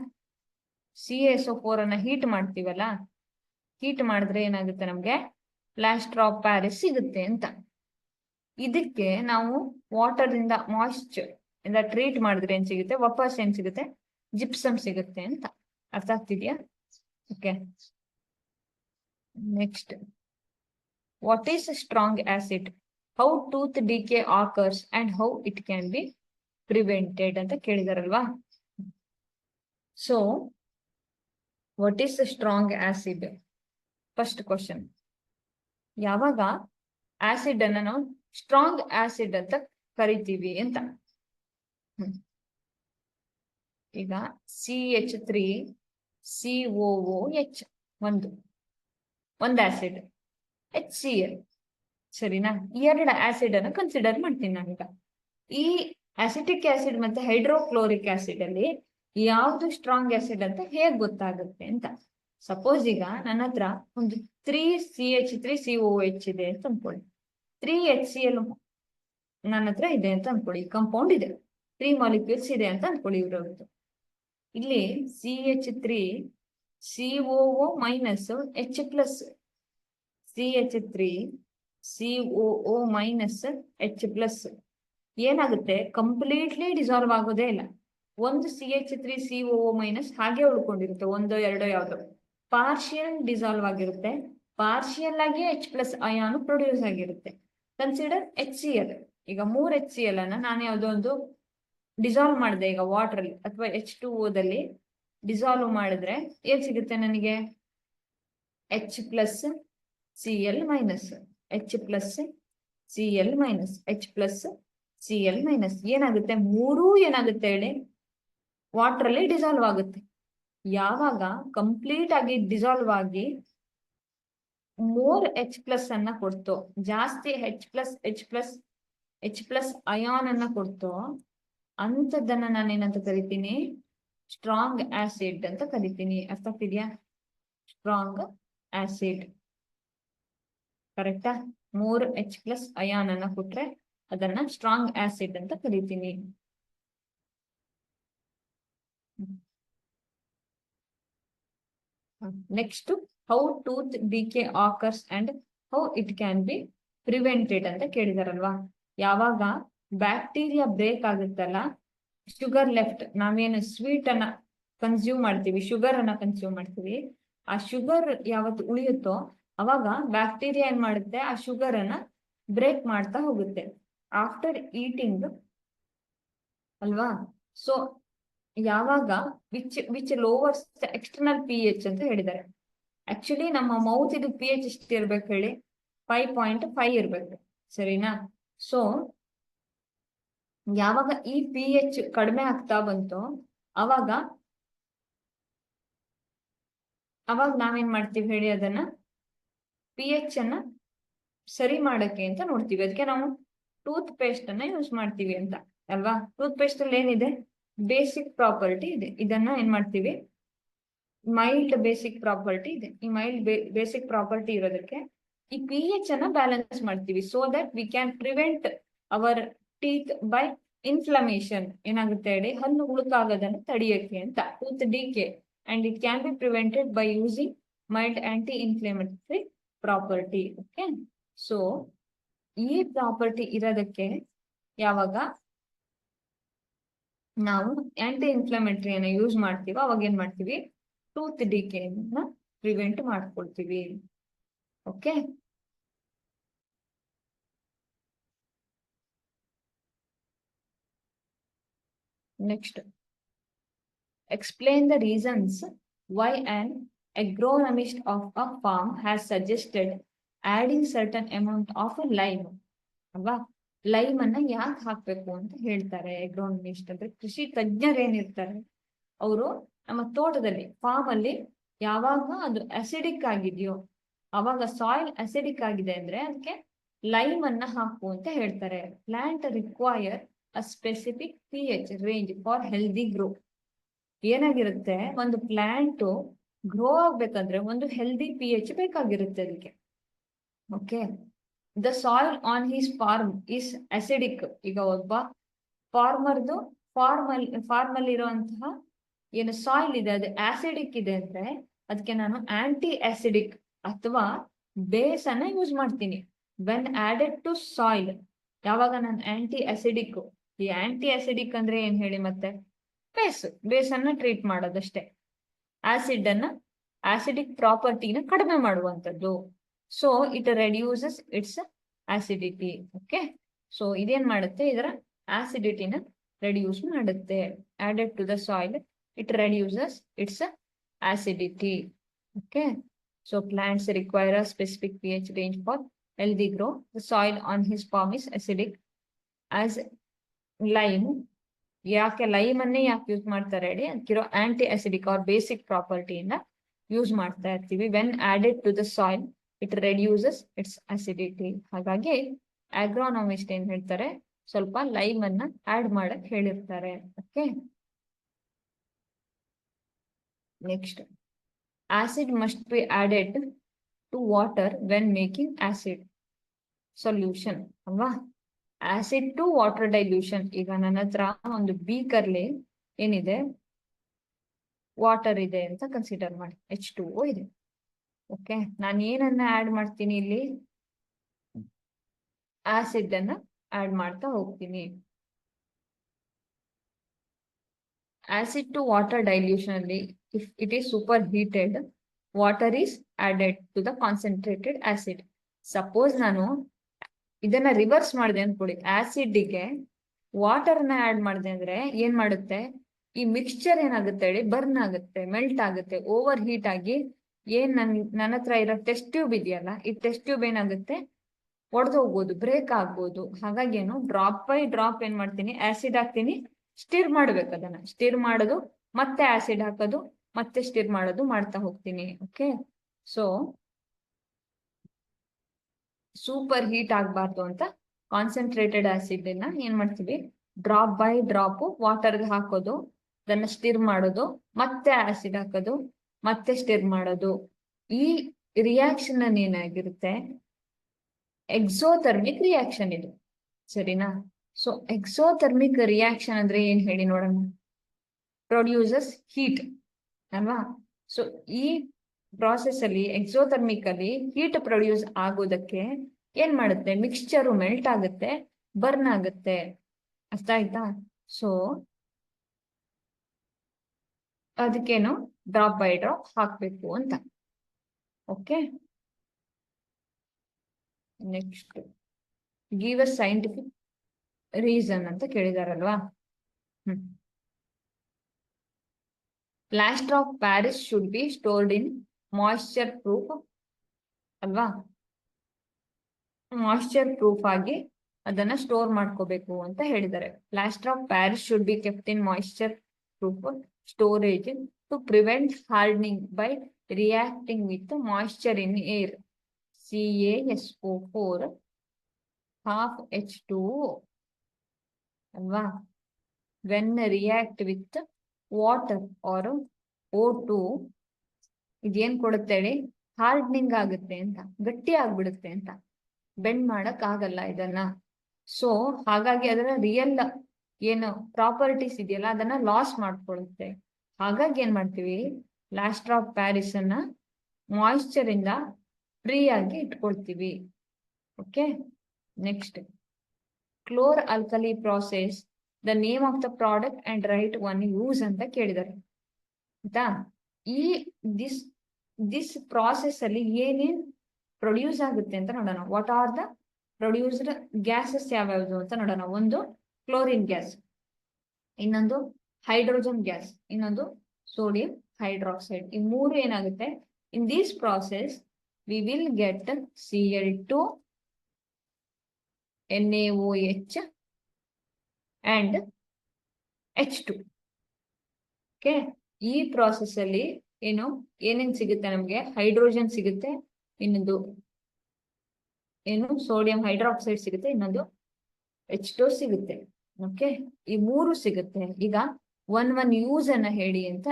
CaSO4 ಅನ್ನ ಹೀಟ್ ಮಾಡ್ತೀವಲ್ಲ, ಹೀಟ್ ಮಾಡಿದ್ರೆ ಏನಾಗುತ್ತೆ? ನಮ್ಗೆ ಪ್ಲಾಸ್ಟರ್ ಆಫ್ ಪ್ಯಾರಿಸ್ ಸಿಗುತ್ತೆ ಅಂತ. ಇದಕ್ಕೆ ನಾವು ವಾಟರ್ ಇಂದ ಮಾಯಿಶ್ಚರ್ ಇಂದ ಟ್ರೀಟ್ ಮಾಡಿದ್ರೆ ಏನ್ ಸಿಗುತ್ತೆ? ವಾಪಸ್ ಏನ್ ಸಿಗುತ್ತೆ? ಜಿಪ್ಸಮ್ ಸಿಗುತ್ತೆ ಅಂತ. ಅರ್ಥ ಆಗ್ತಿದ್ಯಾ? Okay, next. What is strong acid? How tooth decay occurs and how it can be prevented ಅಂತ ಕೇಳಿದಾರಲ್ವಾ. So what is strong acid? First question, ಯಾವಾಗ ಆಸಿಡ್ ಅನ್ನ ನಾವು ಸ್ಟ್ರಾಂಗ್ ಆಸಿಡ್ ಅಂತ ಕರಿತೀವಿ ಅಂತ. ಈಗ CH3COOH ಒಂದು ಆಸಿಡ್, HCl, ಸರಿನಾ? ಈ ಎರಡು ಆಸಿಡ್ ಅನ್ನು ಕನ್ಸಿಡರ್ ಮಾಡ್ತೀನಿ ನಾನೀಗ. ಈ ಅಸಿಟಿಕ್ ಆಸಿಡ್ ಮತ್ತೆ ಹೈಡ್ರೋಕ್ಲೋರಿಕ್ ಆಸಿಡ್ ಅಲ್ಲಿ ಯಾವ್ದು ಸ್ಟ್ರಾಂಗ್ ಆಸಿಡ್ ಅಂತ ಹೇಗ್ ಗೊತ್ತಾಗುತ್ತೆ ಅಂತ. ಸಪೋಸ್ ಈಗ ನನ್ನ ಹತ್ರ ಒಂದು 3CH3COOH ಇದೆ ಅಂತ ಅನ್ಕೊಳ್ಳಿ, 3HCl ನನ್ನ ಹತ್ರ ಇದೆ ಅಂತ ಅನ್ಕೊಳ್ಳಿ, ಕಂಪೌಂಡ್ ಇದೆ, 3 ಮಾಲಿಕ್ಯೂಲ್ಸ್ ಇದೆ ಅಂತ ಅನ್ಕೊಳ್ಳಿ ಇವ್ರದ್ದು. ಇಲ್ಲಿ CH3COO minus H plus, CH3COO minus H plus ಏನಾಗುತ್ತೆ, ಕಂಪ್ಲೀಟ್ಲಿ ಡಿಸಾಲ್ವ್ ಆಗೋದೇ ಇಲ್ಲ. ಒಂದು CH3COO ಮೈನಸ್ ಹಾಗೆ ಉಳ್ಕೊಂಡಿರುತ್ತೆ, ಒಂದೋ ಎರಡೋ ಯಾವ್ದೋ ಪಾರ್ಷಿಯಲ್ ಡಿಸಾಲ್ವ್ ಆಗಿರುತ್ತೆ, ಪಾರ್ಷಿಯಲ್ ಆಗಿ H ಪ್ಲಸ್ ಅಯಾನು ಪ್ರೊಡ್ಯೂಸ್ ಆಗಿರುತ್ತೆ. Consider HCl. ಈಗ 3 HCl ಅನ್ನ ನಾನು ಯಾವುದೋ ಒಂದು ಡಿಸಾಲ್ವ್ ಮಾಡಿದೆ ಈಗ ವಾಟರ್ ಅಲ್ಲಿ ಅಥವಾ H2O ಡಿಸಾಲ್ವ್ ಮಾಡಿದ್ರೆ ಏನ್ ಸಿಗುತ್ತೆ ನನಗೆ? H plus Cl minus, H plus Cl minus, H plus Cl minus. ಏನಾಗುತ್ತೆ? ಮೂರೂ ಏನಾಗುತ್ತೆ ಹೇಳಿ? ವಾಟರ್ ಅಲ್ಲಿ ಡಿಸಾಲ್ವ್ ಆಗುತ್ತೆ. ಯಾವಾಗ ಕಂಪ್ಲೀಟ್ ಆಗಿ ಡಿಸಾಲ್ವ್ ಆಗಿ ಮೋರ್ H ಪ್ಲಸ್ ಅನ್ನ ಕೊಡ್ತೋ, ಜಾಸ್ತಿ H ಪ್ಲಸ್ ಅಯಾನ್ ಅನ್ನ ಕೊಡ್ತೋ, ಅಂತದನ್ನ ನಾನೇನಂತ ಕರಿತೀನಿ? ಸ್ಟ್ರಾಂಗ್ ಆಸಿಡ್ ಅಂತ ಕರಿತೀನಿ. ಅರ್ಥ ಆಗ್ತಿದ್ಯಾ? ಸ್ಟ್ರಾಂಗ್ ಆಸಿಡ್, ಕರೆಕ್ಟಾ? ಮೋರ್ H ಪ್ಲಸ್ ಅಯಾನ್ ಅನ್ನ ಕೊಟ್ರೆ ಅದನ್ನ ಸ್ಟ್ರಾಂಗ್ ಆಸಿಡ್ ಅಂತ ಕರಿತೀನಿ. Next, how tooth decay occurs and how it can be prevented ಅಂತ ಕೇಳಿದಾರಲ್ವಾ. ಯಾವಾಗ ಬ್ಯಾಕ್ಟೀರಿಯಾ ಬ್ರೇಕ್ ಆಗುತ್ತಲ್ಲ, ಶುಗರ್ ಲೆಫ್ಟ್, ನಾವೇನು ಸ್ವೀಟ್ ಅನ್ನ ಕನ್ಸ್ಯೂಮ್ ಮಾಡ್ತೀವಿ, ಶುಗರ್ ಅನ್ನ ಕನ್ಸ್ಯೂಮ್ ಮಾಡ್ತೀವಿ, ಆ ಶುಗರ್ ಯಾವತ್ತು ಉಳಿಯುತ್ತೋ ಅವಾಗ ಬ್ಯಾಕ್ಟೀರಿಯಾ ಏನ್ ಮಾಡುತ್ತೆ, ಆ ಶುಗರ್ ಅನ್ನ ಬ್ರೇಕ್ ಮಾಡ್ತಾ ಹೋಗುತ್ತೆ ಆಫ್ಟರ್ ಈಟಿಂಗ್ ಅಲ್ವಾ. ಸೊ ಯಾವಾಗ ವಿಚ್ ಲೋವರ್ಸ್ ಎಕ್ಸ್ಟರ್ನಲ್ pH ಅಂತ ಹೇಳಿದ್ದಾರೆ. ಆಕ್ಚುಲಿ ನಮ್ಮ ಮೌತ್ ಇದು pH ಎಷ್ಟು ಇರ್ಬೇಕು ಹೇಳಿ? 5.5 ಇರ್ಬೇಕು, ಸರಿನಾ? ಸೊ ಯಾವಾಗ ಈ pH ಕಡಿಮೆ ಆಗ್ತಾ ಬಂತು ಅವಾಗ ನಾವೇನ್ ಮಾಡ್ತೀವಿ ಹೇಳಿ? ಅದನ್ನ pH ಅನ್ನ ಸರಿ ಮಾಡಕ್ಕೆ ಅಂತ ನೋಡ್ತೀವಿ. ಅದಕ್ಕೆ ನಾವು ಟೂತ್ ಪೇಸ್ಟ್ ಅನ್ನ ಯೂಸ್ ಮಾಡ್ತೀವಿ ಅಂತ ಅಲ್ವಾ. ಟೂತ್ ಪೇಸ್ಟ್ ಅಲ್ಲಿ ಏನಿದೆ? ಬೇಸಿಕ್ ಪ್ರಾಪರ್ಟಿ ಇದೆ. ಇದನ್ನ ಏನ್ ಮಾಡ್ತೀವಿ? ಮೈಲ್ಡ್ ಬೇಸಿಕ್ ಪ್ರಾಪರ್ಟಿ ಇದೆ. ಈ ಮೈಲ್ಡ್ ಬೇಸಿಕ್ ಪ್ರಾಪರ್ಟಿ ಇರೋದಕ್ಕೆ ಈ pH ಅನ್ನ ಬ್ಯಾಲೆನ್ಸ್ ಮಾಡ್ತೀವಿ, so that we can prevent our teeth by inflammation. ಏನಾಗುತ್ತೆ ಹೇಳಿ? ಹಲ್ಲು ಉಳುಕಾಗೋದನ್ನು ತಡೆಯಕ್ಕೆ ಅಂತ, tooth decay, and it can be prevented by using mild anti inflammatory property. Okay, so ಈ ಪ್ರಾಪರ್ಟಿ ಇರೋದಕ್ಕೆ ಯಾವಾಗ ನಾವು ಆಂಟಿ ಇನ್ಫ್ಲಮೇಟರಿಯನ್ನ ಯೂಸ್ ಮಾಡ್ತೀವೋ ಅವಾಗ ಏನ್ ಮಾಡ್ತೀವಿ? ಟೂತ್ ಡಿಕೆಯನ್ನ ಪ್ರಿವೆಂಟ್ ಮಾಡ್ಕೊಳ್ತೀವಿ. Okay, next, explain the reasons why an agronomist of a farm has suggested adding certain amount of lime. ಅಲ್ವಾ, ಲೈಮ್ ಅನ್ನ ಯಾಕೆ ಹಾಕ್ಬೇಕು ಅಂತ ಹೇಳ್ತಾರೆ ಅಗ್ರೋನಮಿಸ್ಟ್ ಅಂದ್ರೆ ಕೃಷಿ ತಜ್ಞರೇನಿರ್ತಾರೆ ಅವರು ನಮ್ಮ ತೋಟದಲ್ಲಿ, ಫಾರ್ಮ್ ಅಲ್ಲಿ ಯಾವಾಗ ಅದು ಅಸಿಡಿಕ್ ಆಗಿದೆಯೋ, ಅವಾಗ ಸಾಯಿಲ್ ಅಸಿಡಿಕ್ ಆಗಿದೆ ಅಂದ್ರೆ ಅದಕ್ಕೆ ಲೈಮ್ ಅನ್ನ ಹಾಕು ಅಂತ ಹೇಳ್ತಾರೆ. Plant require a specific pH range for healthy grow. ಏನಾಗಿರುತ್ತೆ, ಒಂದು ಪ್ಲಾಂಟ್ ಗ್ರೋ ಆಗ್ಬೇಕಂದ್ರೆ ಒಂದು ಹೆಲ್ದಿ pH ಬೇಕಾಗಿರುತ್ತೆ ಅದಕ್ಕೆ. Okay, the soil on his farm is acidic. ಈಗ ಒಬ್ಬ ಫಾರ್ಮರ್ದು ಫಾರ್ಮ್ ಅಲ್ಲಿ ಇರುವಂತಹ ಏನು ಸಾಯಿಲ್ ಇದೆ ಅದು ಆಸಿಡಿಕ್ ಇದೆ ಅಂದ್ರೆ ಅದಕ್ಕೆ ನಾನು ಆಂಟಿ ಆಸಿಡಿಕ್ ಅಥವಾ ಬೇಸ್ ಅನ್ನ ಯೂಸ್ ಮಾಡ್ತೀನಿ. ವೆನ್ ಆಡೆಡ್ ಟು ಸಾಯಿಲ್, ಯಾವಾಗ ನಾನು ಆಂಟಿ ಆಸಿಡಿಕ್, ಈ ಆಂಟಿ ಆಸಿಡಿಕ್ ಅಂದ್ರೆ ಏನ್ ಹೇಳಿ? ಮತ್ತೆ ಬೇಸ್ ಅನ್ನ ಟ್ರೀಟ್ ಮಾಡೋದಷ್ಟೇ, ಆಸಿಡಿಕ್ ಪ್ರಾಪರ್ಟಿನ ಕಡಿಮೆ ಮಾಡುವಂಥದ್ದು. So it reduces its acidity. Okay, so ಇದೇನ್ ಮಾಡುತ್ತೆ? ಇದರ ಆಸಿಡಿಟಿನ ರೆಡ್ಯೂಸ್ ಮಾಡುತ್ತೆ. Added to the soil it reduces its acidity. Okay, so plants require a specific pH range for healthy growth. The soil on his farm is acidic as lime. ಯಾಕೆ lime ಅನ್ನೇ ಯಾಕೆ use ಮಾಡ್ತಾರೆ ಹೇಳಿ, ಅದಕ್ಕಿರೋ anti acidic or basic ಪ್ರಾಪರ್ಟಿಯಿಂದ use ಮಾಡ್ತಾ ಇರ್ತೀವಿ. When added to the soil it reduces its acidity. ಹಾಗಾಗಿ ಆಗ್ರೋನಾಮಿಸ್ಟ್ ಏನ್ ಹೇಳ್ತಾರೆ, ಸ್ವಲ್ಪ ಲೈಮ್ ಅನ್ನ ಆಡ್ ಮಾಡಕ್ ಹೇಳಿರ್ತಾರೆ. Okay, next, acid must be added to water when making acid solution ಅಲ್ವಾ. Acid to water dilution. ಈಗ ನನ್ನ ಹತ್ರ ಒಂದು ಬೀಕರ್ಲಿ ಏನಿದೆ, ವಾಟರ್ ಇದೆ ಅಂತ ಕನ್ಸಿಡರ್ ಮಾಡಿ, H2O ಇದೆ. ಓಕೆ, ನಾನು ಏನನ್ನ ಆಡ್ ಮಾಡ್ತೀನಿ ಇಲ್ಲಿ, ಆಸಿಡ್ ಅನ್ನ ಆಡ್ ಮಾಡ್ತಾ ಹೋಗ್ತೀನಿ. ಆಸಿಡ್ ಟು ವಾಟರ್ ಡೈಲ್ಯೂಷನ್ ಅಲ್ಲಿ if it is superheated, water is added to the concentrated acid. Suppose ನಾನು ಇದನ್ನ ರಿವರ್ಸ್ ಮಾಡಿದೆ ಅನ್ಕೊಳ್ಳಿ, ಆಸಿಡ್ಗೆ ವಾಟರ್ ನ ಆಡ್ ಮಾಡಿದೆ ಅಂದ್ರೆ ಏನ್ ಮಾಡುತ್ತೆ, ಈ ಮಿಕ್ಸ್ಚರ್ ಏನಾಗುತ್ತೆ ಹೇಳಿ, ಬರ್ನ್ ಆಗುತ್ತೆ, ಮೆಲ್ಟ್ ಆಗುತ್ತೆ, ಓವರ್ ಹೀಟ್ ಆಗಿ ಏನ್ ನನ್ನ ಹತ್ರ ಇರೋ ಟೆಸ್ಟ್ ಟ್ಯೂಬ್ ಇದೆಯಲ್ಲ, ಈ ಟೆಸ್ಟ್ ಟ್ಯೂಬ್ ಏನಾಗುತ್ತೆ, ಒಡೆದೋಗ್ಬೋದು, ಬ್ರೇಕ್ ಆಗ್ಬೋದು. ಹಾಗಾಗಿ ಏನು, ಡ್ರಾಪ್ ಬೈ ಡ್ರಾಪ್ ಏನ್ ಮಾಡ್ತೀನಿ, ಆಸಿಡ್ ಹಾಕ್ತೀನಿ, ಸ್ಟಿರ್ ಮಾಡ್ಬೇಕು. ಅದನ್ನ ಸ್ಟಿರ್ ಮಾಡೋದು, ಮತ್ತೆ ಆಸಿಡ್ ಹಾಕೋದು, ಮತ್ತೆ ಸ್ಟಿರ್ ಮಾಡೋದು ಮಾಡ್ತಾ ಹೋಗ್ತೀನಿ. ಓಕೆ, ಸೊ ಸೂಪರ್ ಹೀಟ್ ಆಗ್ಬಾರ್ದು ಅಂತ ಕಾನ್ಸಂಟ್ರೇಟೆಡ್ ಆಸಿಡ್ ಅನ್ನ ಏನ್ ಮಾಡ್ತೀವಿ, ಡ್ರಾಪ್ ಬೈ ಡ್ರಾಪ್ ವಾಟರ್ಗೆ ಹಾಕೋದು, ಅದನ್ನ ಸ್ಟಿರ್ ಮಾಡೋದು, ಮತ್ತೆ ಆಸಿಡ್ ಹಾಕೋದು, ಮತ್ತೆ ಸ್ಟಿರ್ ಮಾಡೋದು. ಈ ರಿಯಾಕ್ಷನ್ ಏನಾಗಿರುತ್ತೆ, ಎಕ್ಸೋಥರ್ಮಿಕ್ ರಿಯಾಕ್ಷನ್ ಇದು, ಸರಿನಾ. ಸೊ ಎಕ್ಸೋಥರ್ಮಿಕ್ ರಿಯಾಕ್ಷನ್ ಅಂದ್ರೆ ಏನ್ ಹೇಳಿ ನೋಡೋಣ, ಪ್ರೊಡ್ಯೂಸಸ್ ಹೀಟ್ ಅಲ್ವಾ. ಸೊ ಈ ಪ್ರಾಸೆಸ್ ಅಲ್ಲಿ ಎಕ್ಸೋಥರ್ಮಿಕ್ ಅಲ್ಲಿ ಹೀಟ್ ಪ್ರೊಡ್ಯೂಸ್ ಆಗೋದಕ್ಕೆ ಏನ್ ಮಾಡುತ್ತೆ, ಮಿಕ್ಸ್ಚರು ಮೆಲ್ಟ್ ಆಗುತ್ತೆ, ಬರ್ನ್ ಆಗುತ್ತೆ. ಅರ್ಥ ಆಯ್ತಾ. ಸೊ ಅದಕ್ಕೇನು ಡ್ರಾಪ್ ಬೈ ಡ್ರಾಪ್ ಹಾಕ್ಬೇಕು ಅಂತ. Okay, next, give a scientific reason ಅಂತ ಕೇಳಿದಾರಲ್ವಾ. Plaster of Paris should be stored in moisture proof ಅಲ್ವಾ. ಮಾಯಿಶ್ಚರ್ ಪ್ರೂಫ್ ಆಗಿ ಅದನ್ನ ಸ್ಟೋರ್ ಮಾಡ್ಕೋಬೇಕು ಅಂತ ಹೇಳಿದ್ದಾರೆ. Plaster of Paris should be kept in moisture proof storage to prevent hardening by reacting with moisture in air, CaSO4 half H2O ಅಲ್ವಾ. When react with water or O2 ಇದೇನ್ ಕೊಡುತ್ತೆ ಹೇಳಿ, hardening ಆಗುತ್ತೆ ಅಂತ, ಗಟ್ಟಿ ಆಗ್ಬಿಡುತ್ತೆ ಅಂತ, ಬೆಂಡ್ ಮಾಡಕ್ ಆಗಲ್ಲ ಇದನ್ನ. ಸೊ ಹಾಗಾಗಿ ಅದರ ರಿಯಲ್ ಏನು ಪ್ರಾಪರ್ಟೀಸ್ ಇದೆಯಲ್ಲ ಅದನ್ನ ಲಾಸ್ ಮಾಡ್ಕೊಳ್ಳುತ್ತೆ. ಹಾಗಾಗಿ ಏನ್ ಮಾಡ್ತೀವಿ, ಪ್ಲಾಸ್ಟರ್ ಆಫ್ ಪ್ಯಾರಿಸ್ ಅನ್ನ ಮಾಯಿಶ್ಚರ್ ಇಂದ ಫ್ರೀ ಆಗಿ ಇಟ್ಕೊಳ್ತೀವಿ. Okay, next, chlor alkali process, the name of the product and write one use ಅಂತ ಕೇಳಿದ್ದಾರೆ ಆಯ್ತಾ. ಈ ದಿಸ್ ಪ್ರಾಸೆಸ್ ಅಲ್ಲಿ ಏನೇನ್ ಪ್ರೊಡ್ಯೂಸ್ ಆಗುತ್ತೆ ಅಂತ ನೋಡೋಣ. What are the produced gases ಯಾವ್ಯಾವುದು ಅಂತ ನೋಡೋಣ. ಒಂದು ಕ್ಲೋರಿನ್ ಗ್ಯಾಸ್, ಇನ್ನೊಂದು ಹೈಡ್ರೋಜನ್ ಗ್ಯಾಸ್, ಇನ್ನೊಂದು ಸೋಡಿಯಂ ಹೈಡ್ರಾಕ್ಸೈಡ್. ಈ ಮೂರು ಏನಾಗುತ್ತೆ, in this process we will get Cl2, NaOH and H2. Okay, ಈ ಪ್ರಾಸೆಸ್ ಅಲ್ಲಿ ಏನೇನ್ ಸಿಗುತ್ತೆ ನಮ್ಗೆ, ಹೈಡ್ರೋಜನ್ ಸಿಗುತ್ತೆ, ಇನ್ನೊಂದು ಸೋಡಿಯಂ ಹೈಡ್ರಾಕ್ಸೈಡ್ ಸಿಗುತ್ತೆ, ಇನ್ನೊಂದು H2 ಸಿಗುತ್ತೆ. ಓಕೆ, ಈ ಮೂರು ಸಿಗುತ್ತೆ. ಈಗ ಒನ್ ಯೂಸ್ ಅನ್ನ ಹೇಳಿ ಅಂತ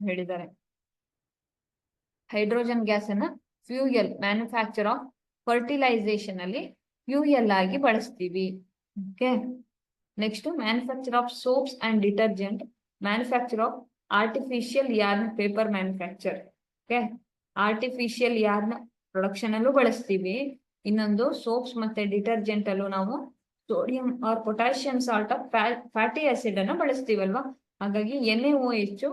ಹೇಳಿದ್ದಾರೆ. ಹೈಡ್ರೋಜನ್ ಗ್ಯಾಸ್ ಅನ್ನ ಫ್ಯೂಯಲ್, ಮ್ಯಾನುಫ್ಯಾಕ್ಚರ್ ಆಫ್ ಫರ್ಟಿಲೈಸೇಷನ್ ಅಲ್ಲಿ ಫ್ಯೂಯಲ್ ಆಗಿ ಬಳಸ್ತೀವಿ. Okay, next, manufacture of soaps and detergent, manufacture of artificial yarn paper manufacture. Okay, artificial yarn production ಅಲ್ಲೂ ಬಳಸ್ತೀವಿ. ಇನ್ನೊಂದು ಸೋಪ್ಸ್ ಮತ್ತೆ ಡಿಟರ್ಜೆಂಟ್ ಅಲ್ಲೂ ನಾವು sodium or potassium salt of fatty acid ಅನ್ನ ಬಳಸ್ತೀವಲ್ವಾ. ಹಾಗಾಗಿ NaOH